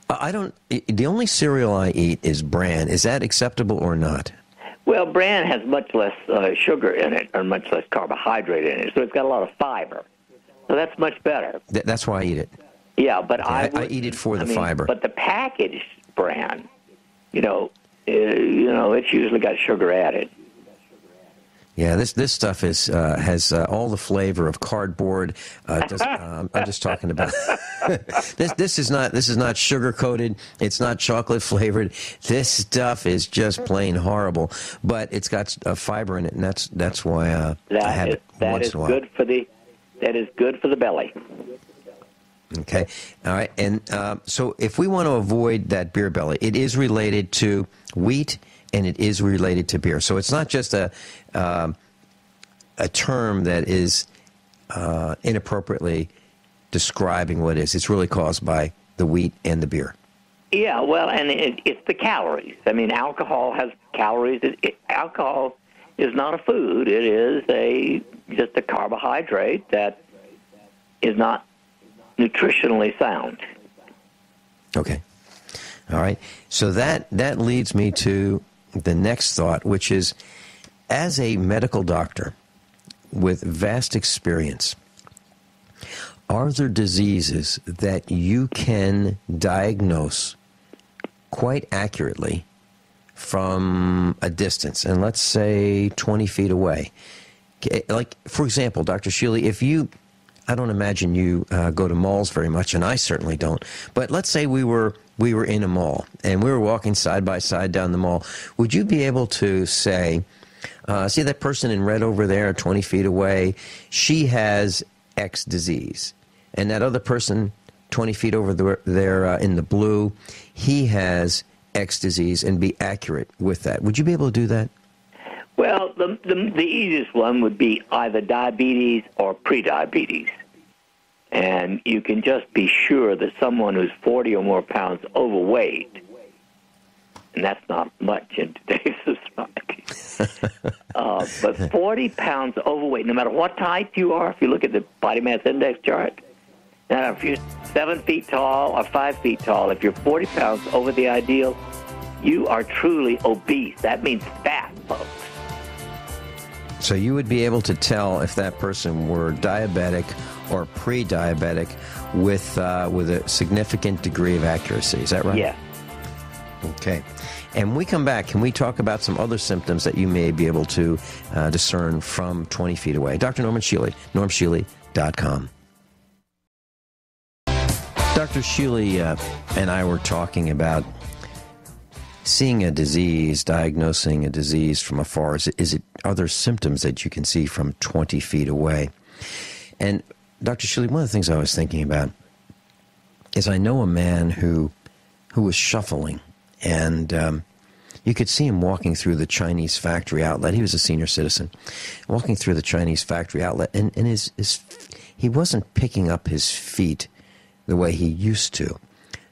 The only cereal I eat is bran. Is that acceptable or not? Well, bran has much less sugar in it, or much less carbohydrate in it, so it's got a lot of fiber. So that's much better. That's why I eat it. Yeah, but I eat it for the fiber. But the packaged bran, it's usually got sugar added. Yeah, this stuff has all the flavor of cardboard. I'm just talking about this is not sugar coated. It's not chocolate flavored. This stuff is just plain horrible. But it's got fiber in it, and that's why I have it once in a while. That is good for the belly. Okay, all right, and so if we want to avoid that beer belly, it is related to wheat. And it is related to beer. So it's not just a term that is inappropriately describing what it is. It's really caused by the wheat and the beer. Yeah, well, and it's the calories. I mean, alcohol has calories. Alcohol is not a food. It is just a carbohydrate that is not nutritionally sound. Okay. All right. So that leads me to the next thought, which is, as a medical doctor with vast experience, are there diseases that you can diagnose quite accurately from a distance, and let's say 20 feet away? Like, for example, Dr. Shealy, I don't imagine you go to malls very much, and I certainly don't, but let's say we were in a mall, and we were walking side by side down the mall. Would you be able to say, see that person in red over there 20 feet away, she has X disease. And that other person 20 feet over there in the blue, he has X disease, and be accurate with that? Would you be able to do that? Well, the easiest one would be either diabetes or prediabetes. And you can just be sure that someone who's 40 or more pounds overweight, and that's not much in today's society, but 40 pounds overweight, no matter what type you are, if you look at the body mass index chart, now if you're 7 feet tall or 5 feet tall, if you're 40 pounds over the ideal, you are truly obese. That means fat, folks. So you would be able to tell if that person were diabetic or pre-diabetic with a significant degree of accuracy. Is that right? Yeah. Okay. And when we come back, can we talk about some other symptoms that you may be able to discern from 20 feet away? Dr. Norman Shealy, normshealy.com. Dr. Shealy and I were talking about seeing a disease, diagnosing a disease from afar. Are there symptoms that you can see from 20 feet away? And Dr. Shealy, one of the things I was thinking about is I know a man who was shuffling, and you could see him walking through the Chinese factory outlet. He was a senior citizen, walking through the Chinese factory outlet, and he wasn't picking up his feet the way he used to.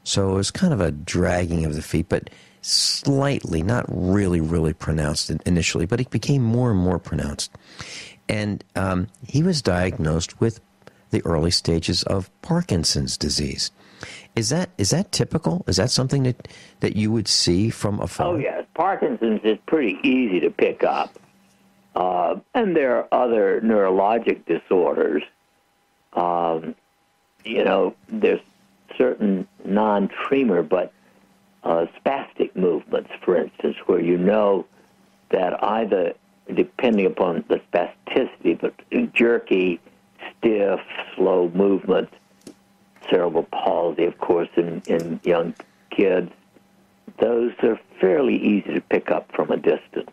So it was kind of a dragging of the feet, but slightly, not really, really pronounced initially, but it became more and more pronounced. And he was diagnosed with the early stages of Parkinson's disease. Is that typical? Is that something that you would see from afar? Oh, yes. Parkinson's is pretty easy to pick up. And there are other neurologic disorders. There's certain non-tremor, but spastic movements, for instance, where you know that either, depending upon the spasticity, but jerky, stiff, slow movements, cerebral palsy, of course, in young kids, those are fairly easy to pick up from a distance.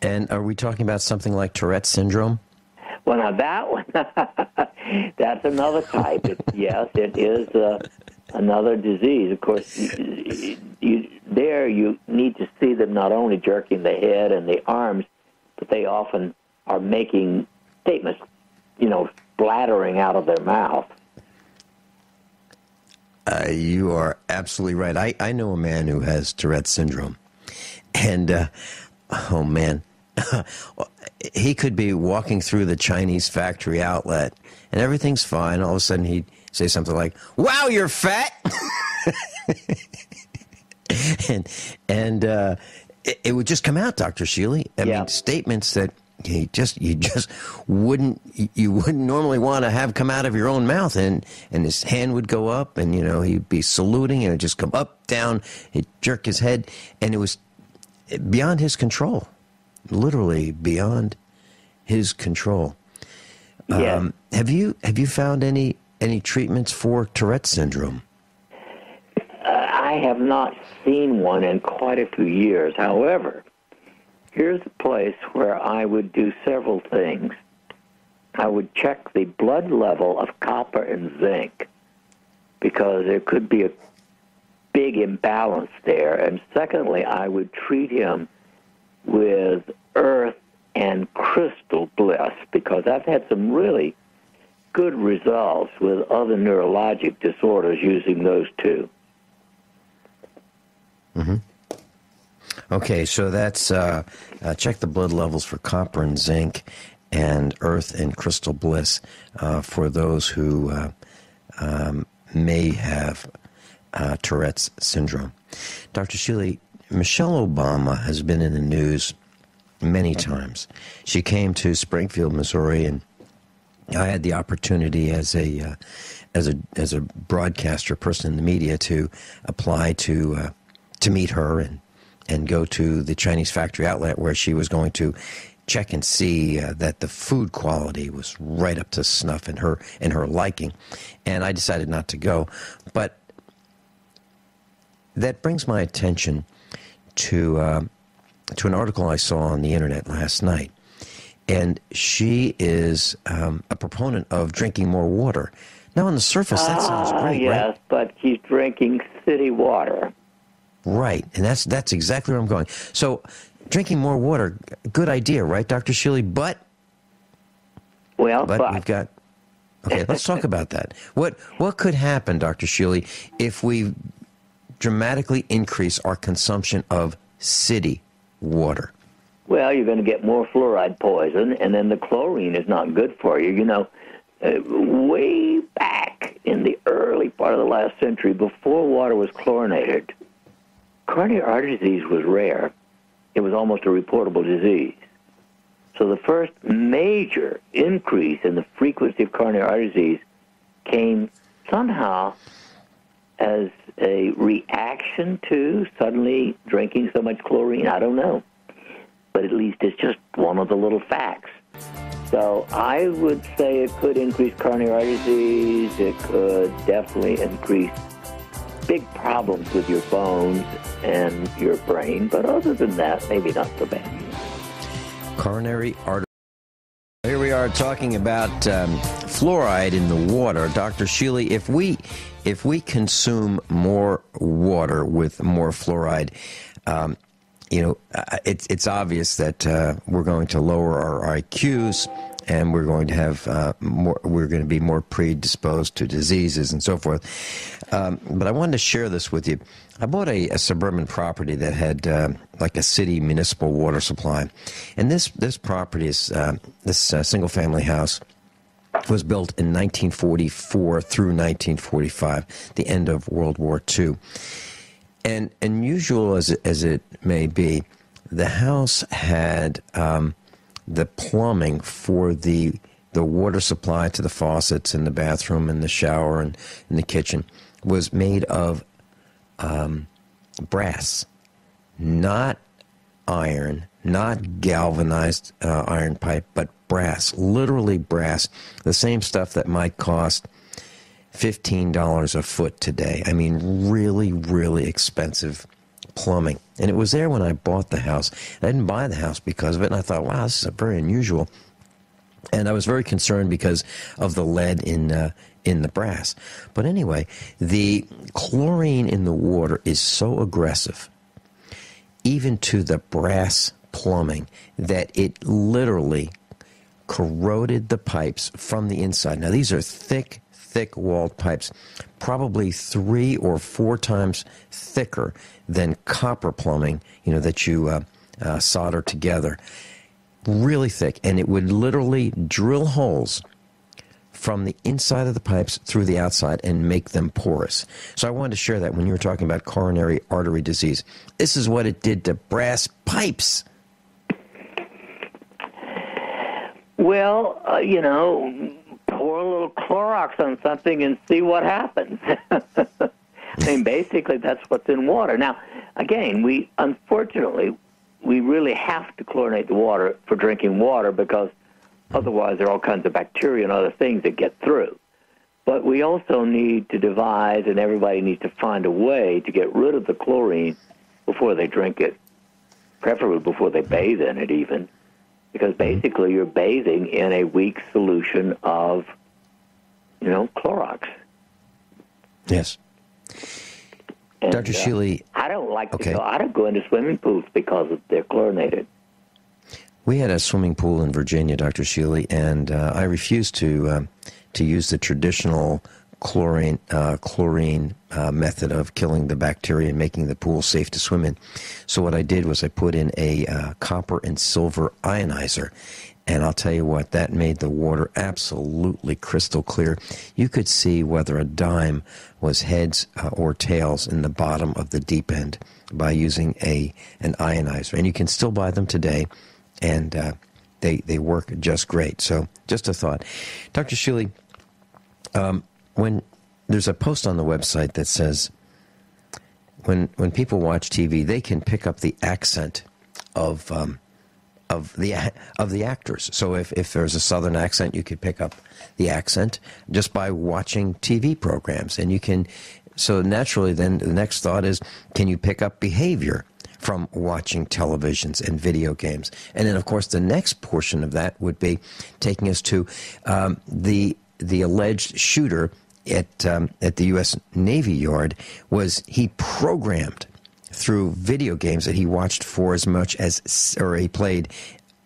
And are we talking about something like Tourette's syndrome? Well, now that one, that's another type. Yes, it is another disease. Of course, you need to see them not only jerking the head and the arms, but they often are making statements, splattering out of their mouth. You are absolutely right. I know a man who has Tourette's syndrome. And, oh, man, he could be walking through the Chinese factory outlet, and everything's fine. All of a sudden, he'd say something like, "Wow, you're fat!" and it would just come out, Dr. Shealy. I mean, statements that you wouldn't normally want to have come out of your own mouth, and his hand would go up, and he'd be saluting, and it'd just come up, down, he'd jerk his head, and it was beyond his control, literally beyond his control. Yeah. Have you found any treatments for Tourette's syndrome? I have not seen one in quite a few years. However, here's a place where I would do several things. I would check the blood level of copper and zinc, because there could be a big imbalance there. And secondly, I would treat him with earth and crystal bliss, because I've had some really good results with other neurologic disorders using those two. Mm-hmm. Okay, so that's check the blood levels for copper and zinc, and earth and crystal bliss for those who may have Tourette's syndrome. Dr. Shealy, Michelle Obama has been in the news many times. She came to Springfield, Missouri, and I had the opportunity as a broadcaster, person in the media, to apply to meet her and go to the Chinese factory outlet, where she was going to check and see that the food quality was right up to snuff in her liking. And I decided not to go. But that brings my attention to an article I saw on the internet last night. And she is a proponent of drinking more water. Now, on the surface, that sounds great, yes, right? but she's drinking city water. Right, and that's exactly where I'm going. So, drinking more water, good idea, right, Dr. Shealy? But we've got... Okay, let's talk about that. What could happen, Dr. Shealy, if we dramatically increase our consumption of city water? Well, you're going to get more fluoride poison, and then the chlorine is not good for you. Way back in the early part of the last century, before water was chlorinated, coronary artery disease was rare. It was almost a reportable disease. So the first major increase in the frequency of coronary artery disease came somehow as a reaction to suddenly drinking so much chlorine. I don't know. But at least it's just one of the little facts. So I would say it could increase coronary artery disease. It could definitely increase big problems with your bones and your brain. But other than that, maybe not so bad. Coronary artery. Here we are talking about fluoride in the water. Dr. Shealy, if we consume more water with more fluoride, it's obvious that we're going to lower our IQs, and we're going to have we're going to be more predisposed to diseases and so forth. But I wanted to share this with you. I bought a suburban property that had like a city municipal water supply, and this property is this single-family house was built in 1944 through 1945, the end of World War II. And unusual as it may be, the house had the plumbing for the water supply to the faucets in the bathroom and the shower and in the kitchen was made of brass, not iron, not galvanized iron pipe, but brass, literally brass, the same stuff that might cost $15 a foot today. I mean, really, really expensive plumbing. And it was there when I bought the house. I didn't buy the house because of it, and I thought, wow, this is very unusual. And I was very concerned because of the lead in the brass. But anyway, the chlorine in the water is so aggressive, even to the brass plumbing, that it literally corroded the pipes from the inside. Now, these are thick-walled pipes, probably 3 or 4 times thicker than copper plumbing, that you solder together. Really thick, and it would literally drill holes from the inside of the pipes through the outside and make them porous. So I wanted to share that when you were talking about coronary artery disease. This is what it did to brass pipes. Well, pour a little Clorox on something and see what happens. I mean, basically, that's what's in water. Now, again, we really have to chlorinate the water for drinking water, because otherwise there are all kinds of bacteria and other things that get through. But we also need to devise, and everybody needs to find a way to get rid of the chlorine before they drink it, preferably before they bathe in it even, because basically you're bathing in a weak solution of, Clorox. Yes. And, Dr. Shealy, I don't like to go. I don't go into swimming pools because they're chlorinated. We had a swimming pool in Virginia, Dr. Shealy, and I refused to use the traditional chlorine method of killing the bacteria and making the pool safe to swim in. So what I did was I put in a copper and silver ionizer, and I'll tell you what, that made the water absolutely crystal clear. You could see whether a dime was heads or tails in the bottom of the deep end by using an ionizer. And you can still buy them today, and they work just great. So just a thought. Dr. Shealy, when there's a post on the website that says when people watch TV, they can pick up the accent of the actors. So if there's a Southern accent, you could pick up the accent just by watching TV programs. And you can, so naturally then the next thought is, can you pick up behavior from watching televisions and video games? And then, of course, the next portion of that would be taking us to the alleged shooter at the U.S. Navy Yard. He programmed through video games that he watched for he played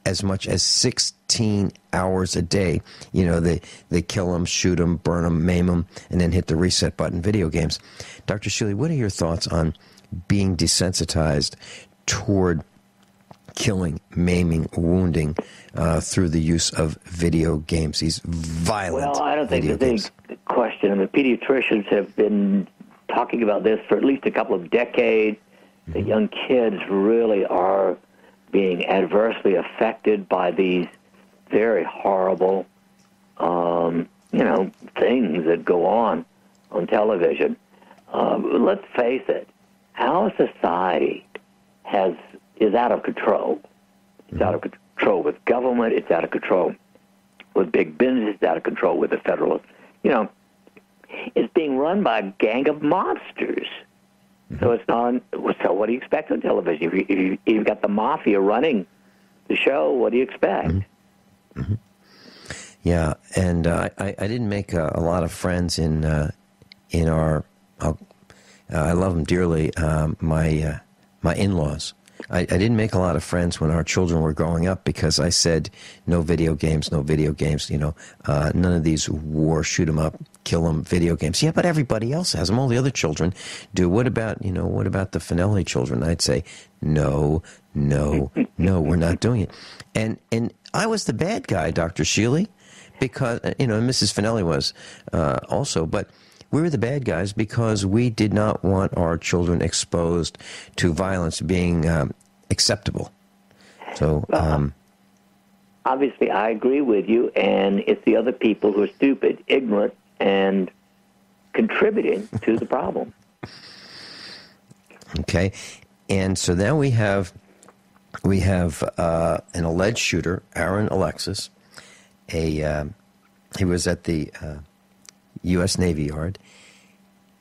as much as 16 hours a day. They kill him, shoot him, burn him, maim him, and then hit the reset button. Video games. Dr. Shealy, what are your thoughts on being desensitized toward killing, maiming, wounding through the use of video games, these violent Well, I don't think video there's games? any question. I mean, pediatricians have been talking about this for at least a couple of decades. The young kids really are being adversely affected by these very horrible, things that go on television. Let's face it, our society is out of control. It's out of control with government. It's out of control with big business. It's out of control with the federal. It's being run by a gang of monsters. So it's not. So what do you expect on television? If you've got the mafia running the show, what do you expect? Yeah, and I didn't make a lot of friends in our. I love them dearly. My in-laws. I didn't make a lot of friends when our children were growing up because I said no video games, no video games. None of these shoot 'em up, kill 'em video games. Yeah, but everybody else has them. All the other children do. What about the Finelli children? I'd say no, we're not doing it. And I was the bad guy, Dr. Shealy, because Mrs. Finelli was also, but. We were the bad guys because we did not want our children exposed to violence being acceptable. So, obviously, I agree with you, and it's the other people who are stupid, ignorant, and contributing to the problem. Okay, and so now we have an alleged shooter, Aaron Alexis. He was at the U.S. Navy Yard,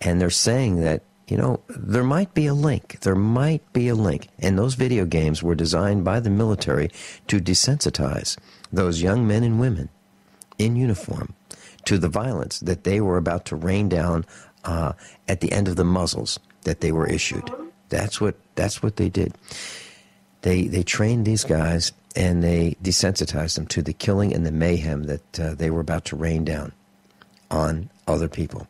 and they're saying that, you know, there might be a link. There might be a link. And those video games were designed by the military to desensitize those young men and women in uniform to the violence that they were about to rain down at the end of the muzzles that they were issued. That's what they did. They trained these guys, and they desensitized them to the killing and the mayhem that they were about to rain down on other people.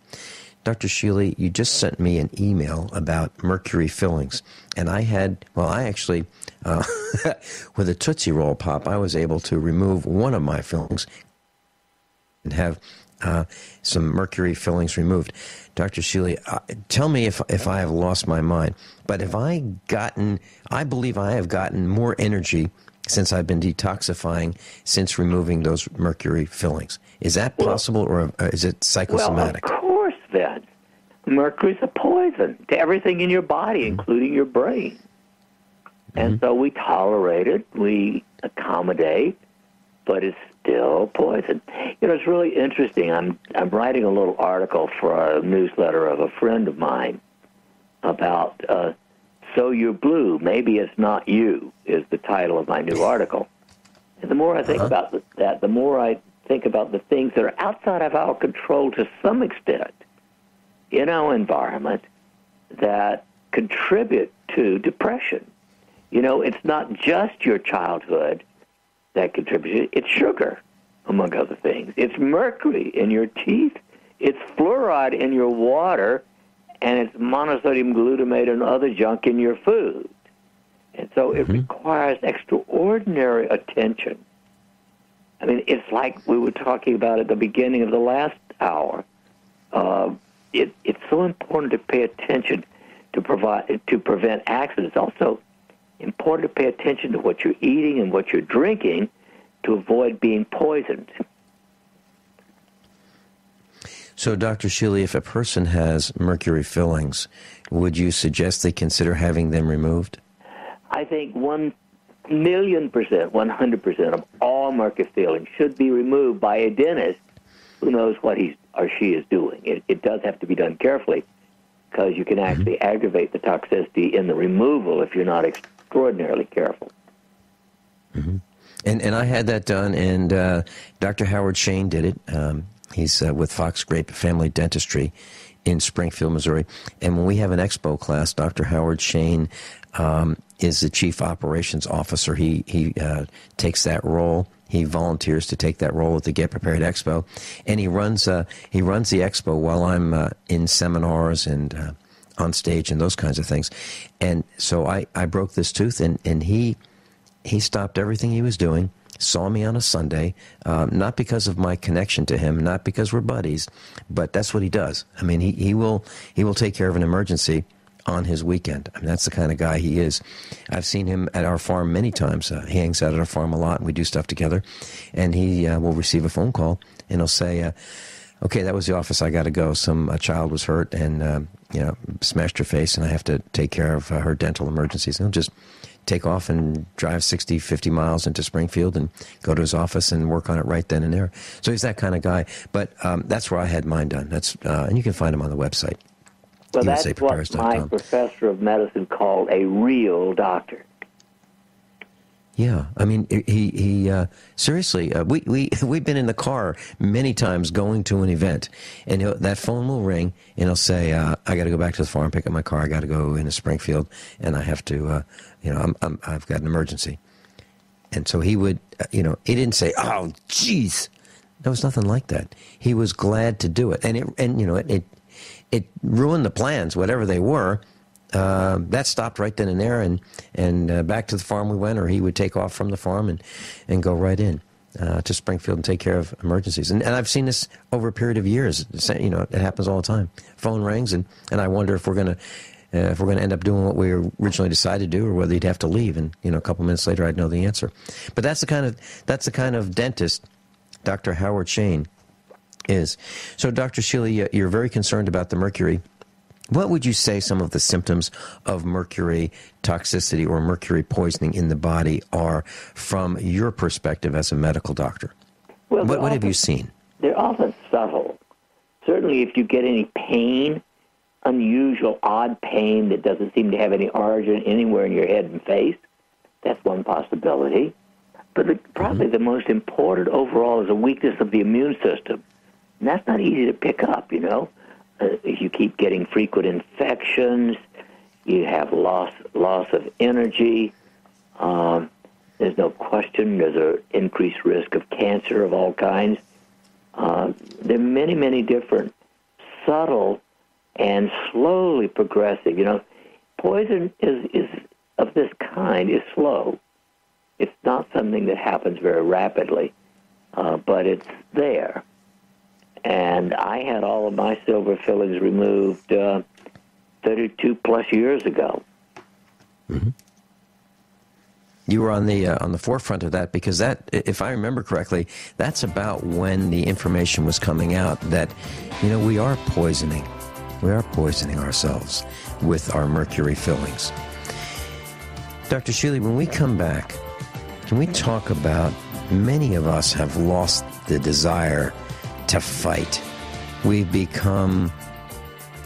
Dr. Shealy, you just sent me an email about mercury fillings, and I actually, with a Tootsie Roll Pop, I was able to remove one of my fillings and have some mercury fillings removed. Dr. Shealy, tell me if I have lost my mind, but I believe I have gotten more energy since I've been detoxifying since removing those mercury fillings. Is that possible, or is it psychosomatic? Well, of course, Vince. Mercury's a poison to everything in your body, including your brain. And so we tolerate it, we accommodate, but it's still poison. You know, it's really interesting. I'm writing a little article for a newsletter of a friend of mine about So You're Blue, Maybe It's Not You, is the title of my new article. And the more I think about that, the more I think about the things that are outside of our control to some extent in our environment that contribute to depression. You know, it's not just your childhood that contributes. It's sugar, among other things. It's mercury in your teeth. It's fluoride in your water, and it's monosodium glutamate and other junk in your food. And so it requires extraordinary attention. I mean, it's like we were talking about at the beginning of the last hour. It's so important to pay attention to prevent accidents. Also important to pay attention to what you're eating and what you're drinking to avoid being poisoned. So, Dr. Shealy, if a person has mercury fillings, would you suggest they consider having them removed? I think 1,000,000%, 100% of all mercury fillings should be removed by a dentist who knows what he or she is doing. It does have to be done carefully, because you can actually aggravate the toxicity in the removal if you're not extraordinarily careful. And I had that done, and Dr. Howard Shayne did it. He's with Fox Grape Family Dentistry in Springfield, Missouri. And when we have an expo class, Dr. Howard Shayne is the chief operations officer. He takes that role. He volunteers to take that role at the Get Prepared Expo, and he runs the expo while I'm in seminars and on stage and those kinds of things. And so I broke this tooth, and he stopped everything he was doing, saw me on a Sunday, not because of my connection to him, not because we're buddies, but that's what he does. I mean, he will take care of an emergency on his weekend. I mean, that's the kind of guy he is. I've seen him at our farm many times. He hangs out at our farm a lot, and we do stuff together. And he will receive a phone call, and he'll say, okay, that was the office. I got to go. A child was hurt and, smashed her face, and I have to take care of her dental emergencies. And he'll just take off and drive 60, 50 miles into Springfield and go to his office and work on it right then and there. So he's that kind of guy. But that's where I had mine done. And you can find him on the website. Well, that's what my professor of medicine called a real doctor. Yeah, I mean, he seriously, we've been in the car many times going to an event, and that phone will ring, and he'll say, I got to go back to the farm, pick up my car, I got to go into Springfield, and I have to, I've got an emergency. And so he would, he didn't say, oh, geez. There was nothing like that. He was glad to do it, and it ruined the plans, whatever they were. That stopped right then and there, and back to the farm we went, or he would take off from the farm and go right in to Springfield and take care of emergencies. And I've seen this over a period of years. It happens all the time. Phone rings, and I wonder if we're going to end up doing what we originally decided to do, or whether he'd have to leave. And a couple minutes later, I'd know the answer. But that's the kind of dentist Dr. Howard Shayne So, Dr. Shealy, you're very concerned about the mercury. What would you say some of the symptoms of mercury toxicity or mercury poisoning in the body are from your perspective as a medical doctor? Well, what have you seen? They're often subtle. Certainly if you get any pain, unusual, odd pain that doesn't seem to have any origin anywhere in your head and face, that's one possibility. But probably the most important overall is a weakness of the immune system. And that's not easy to pick up, you know. If you keep getting frequent infections, you have loss of energy. There's no question there's an increased risk of cancer of all kinds. There are many, many different subtle and slowly progressive. You know, poison is of this kind is slow. It's not something that happens very rapidly, but it's there. And I had all of my silver fillings removed 32 plus years ago. Mm-hmm. You were on the forefront of that because that, if I remember correctly, that's about when the information was coming out that, you know, we are poisoning ourselves with our mercury fillings. Dr. Shealy, when we come back, can we talk about many of us have lost the desire to fight. We've become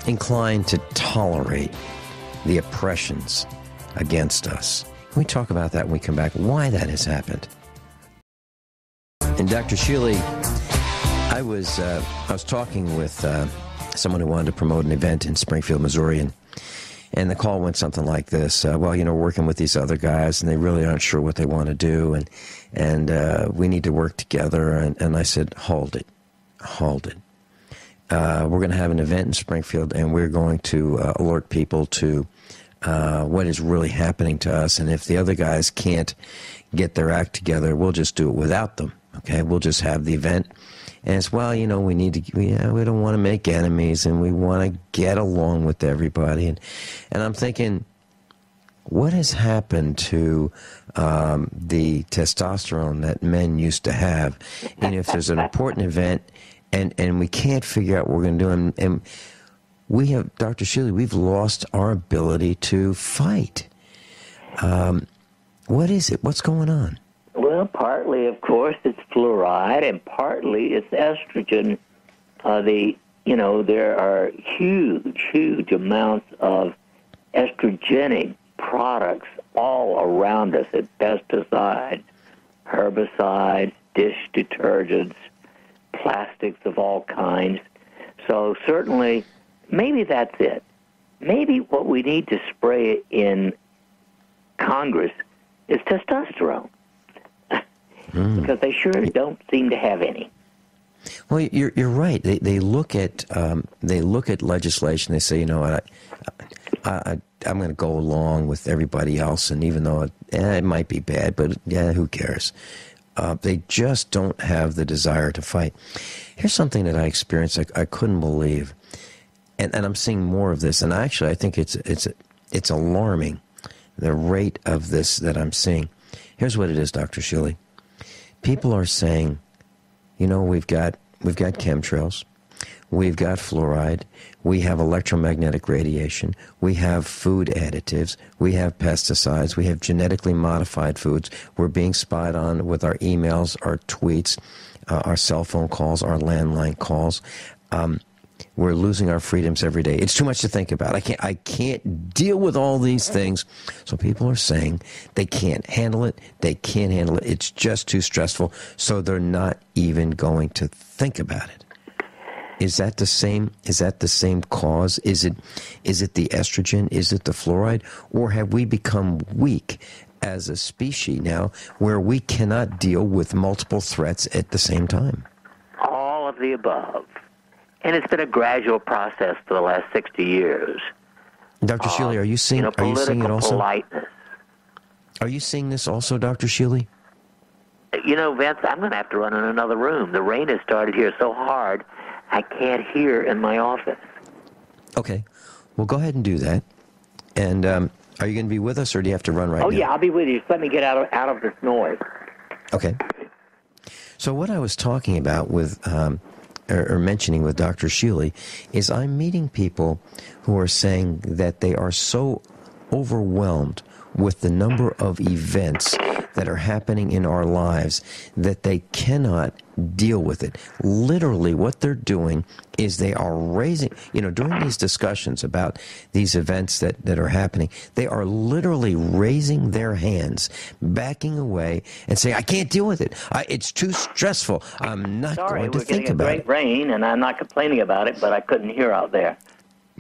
inclined to tolerate the oppressions against us. Can we talk about that when we come back? Why that has happened? And Dr. Shealy, I was talking with someone who wanted to promote an event in Springfield, Missouri, and the call went something like this. Well, you know, we're working with these other guys, and they really aren't sure what they want to do, and we need to work together. And I said, hold it. We're going to have an event in Springfield, and we're going to alert people to what is really happening to us. And if the other guys can't get their act together, we'll just do it without them. Okay, we'll just have the event. And it's, well, you know, we don't want to make enemies, and we want to get along with everybody. And I'm thinking, what has happened to the testosterone that men used to have? And if there's an important event and we can't figure out what we're going to do, and we have, Dr. Shealy, we've lost our ability to fight. What is it? What's going on? Well, partly, of course, it's fluoride, and partly it's estrogen. There are huge amounts of estrogenic products all around us, pesticides, herbicides, dish detergents, plastics of all kinds. So certainly, maybe that's it. Maybe what we need to spray in Congress is testosterone. Because they sure don't seem to have any. Well, you're right. They look at legislation. They say, you know what, I'm going to go along with everybody else, and even though it might be bad, but yeah, who cares? They just don't have the desire to fight. Here's something that I experienced. I couldn't believe, and I'm seeing more of this. And actually, I think it's alarming, the rate of this that I'm seeing. Here's what it is, Dr. Shealy. People are saying, you know, we've got chemtrails, we've got fluoride, we have electromagnetic radiation, we have food additives, we have pesticides, we have genetically modified foods. We're being spied on with our emails, our tweets, our cell phone calls, our landline calls. We're losing our freedoms every day. It's too much to think about. I can't deal with all these things. So people are saying they can't handle it. They can't handle it. It's just too stressful. So they're not even going to think about it. Is that the same? Is that the same cause? Is it the estrogen? Is it the fluoride? Or have we become weak as a species now, where we cannot deal with multiple threats at the same time? All of the above. And it's been a gradual process for the last 60 years. Dr. Shealy, are you seeing it also? Politeness. Are you seeing this also, Dr. Shealy? You know, Vince, I'm going to have to run in another room. The rain has started here so hard, I can't hear in my office. Okay. Well, go ahead and do that. And are you going to be with us, or do you have to run right now? Oh, yeah, I'll be with you. Just let me get out of this noise. Okay. So what I was talking about with or mentioning with Dr. Shealy is I'm meeting people who are saying that they are so overwhelmed with the number of events that are happening in our lives that they cannot deal with it. Literally, what they're doing is they are raising, during these discussions about these events that are happening, they are literally raising their hands, backing away, and saying, I can't deal with it. It's too stressful. I'm not going to think about it. Sorry, we're getting a great rain, and I'm not complaining about it, but I couldn't hear out there.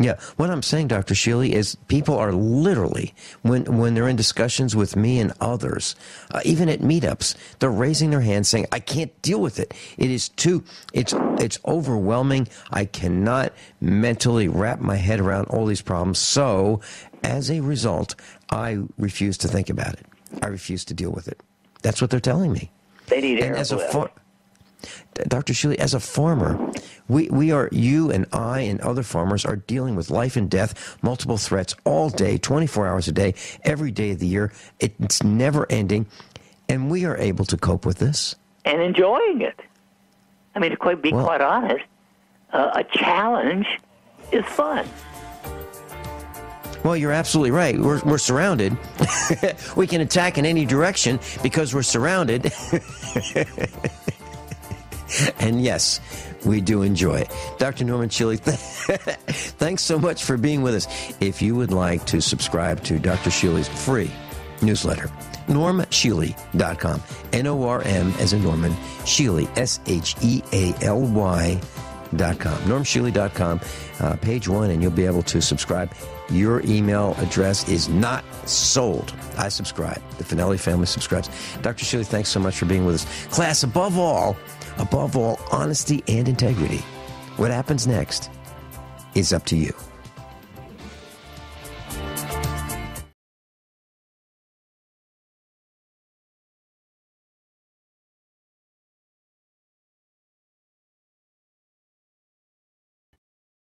Yeah, what I'm saying, Dr. Shealy, is people are literally, when they're in discussions with me and others, even at meetups, they're raising their hands saying, I can't deal with it. It's overwhelming. I cannot mentally wrap my head around all these problems. So, as a result, I refuse to think about it. I refuse to deal with it. That's what they're telling me. They need air. And Dr. Shealy, as a farmer, you and I and other farmers are dealing with life and death, multiple threats all day, 24 hours a day, every day of the year. It's never ending, and we are able to cope with this. And enjoying it. I mean, to be quite honest, a challenge is fun. Well, you're absolutely right. We're surrounded. We can attack in any direction because we're surrounded. And yes, we do enjoy it. Dr. Norman Shealy, thanks so much for being with us. If you would like to subscribe to Dr. Shealy's free newsletter, normshealy.com. N-O-R-M as in Norman, Shealy, S-H-E-A-L-Y.com. normshealy.com, page 1, and you'll be able to subscribe. Your email address is not sold. I subscribe. The Finelli family subscribes. Dr. Shealy, thanks so much for being with us. Class, above all, honesty and integrity. What happens next is up to you.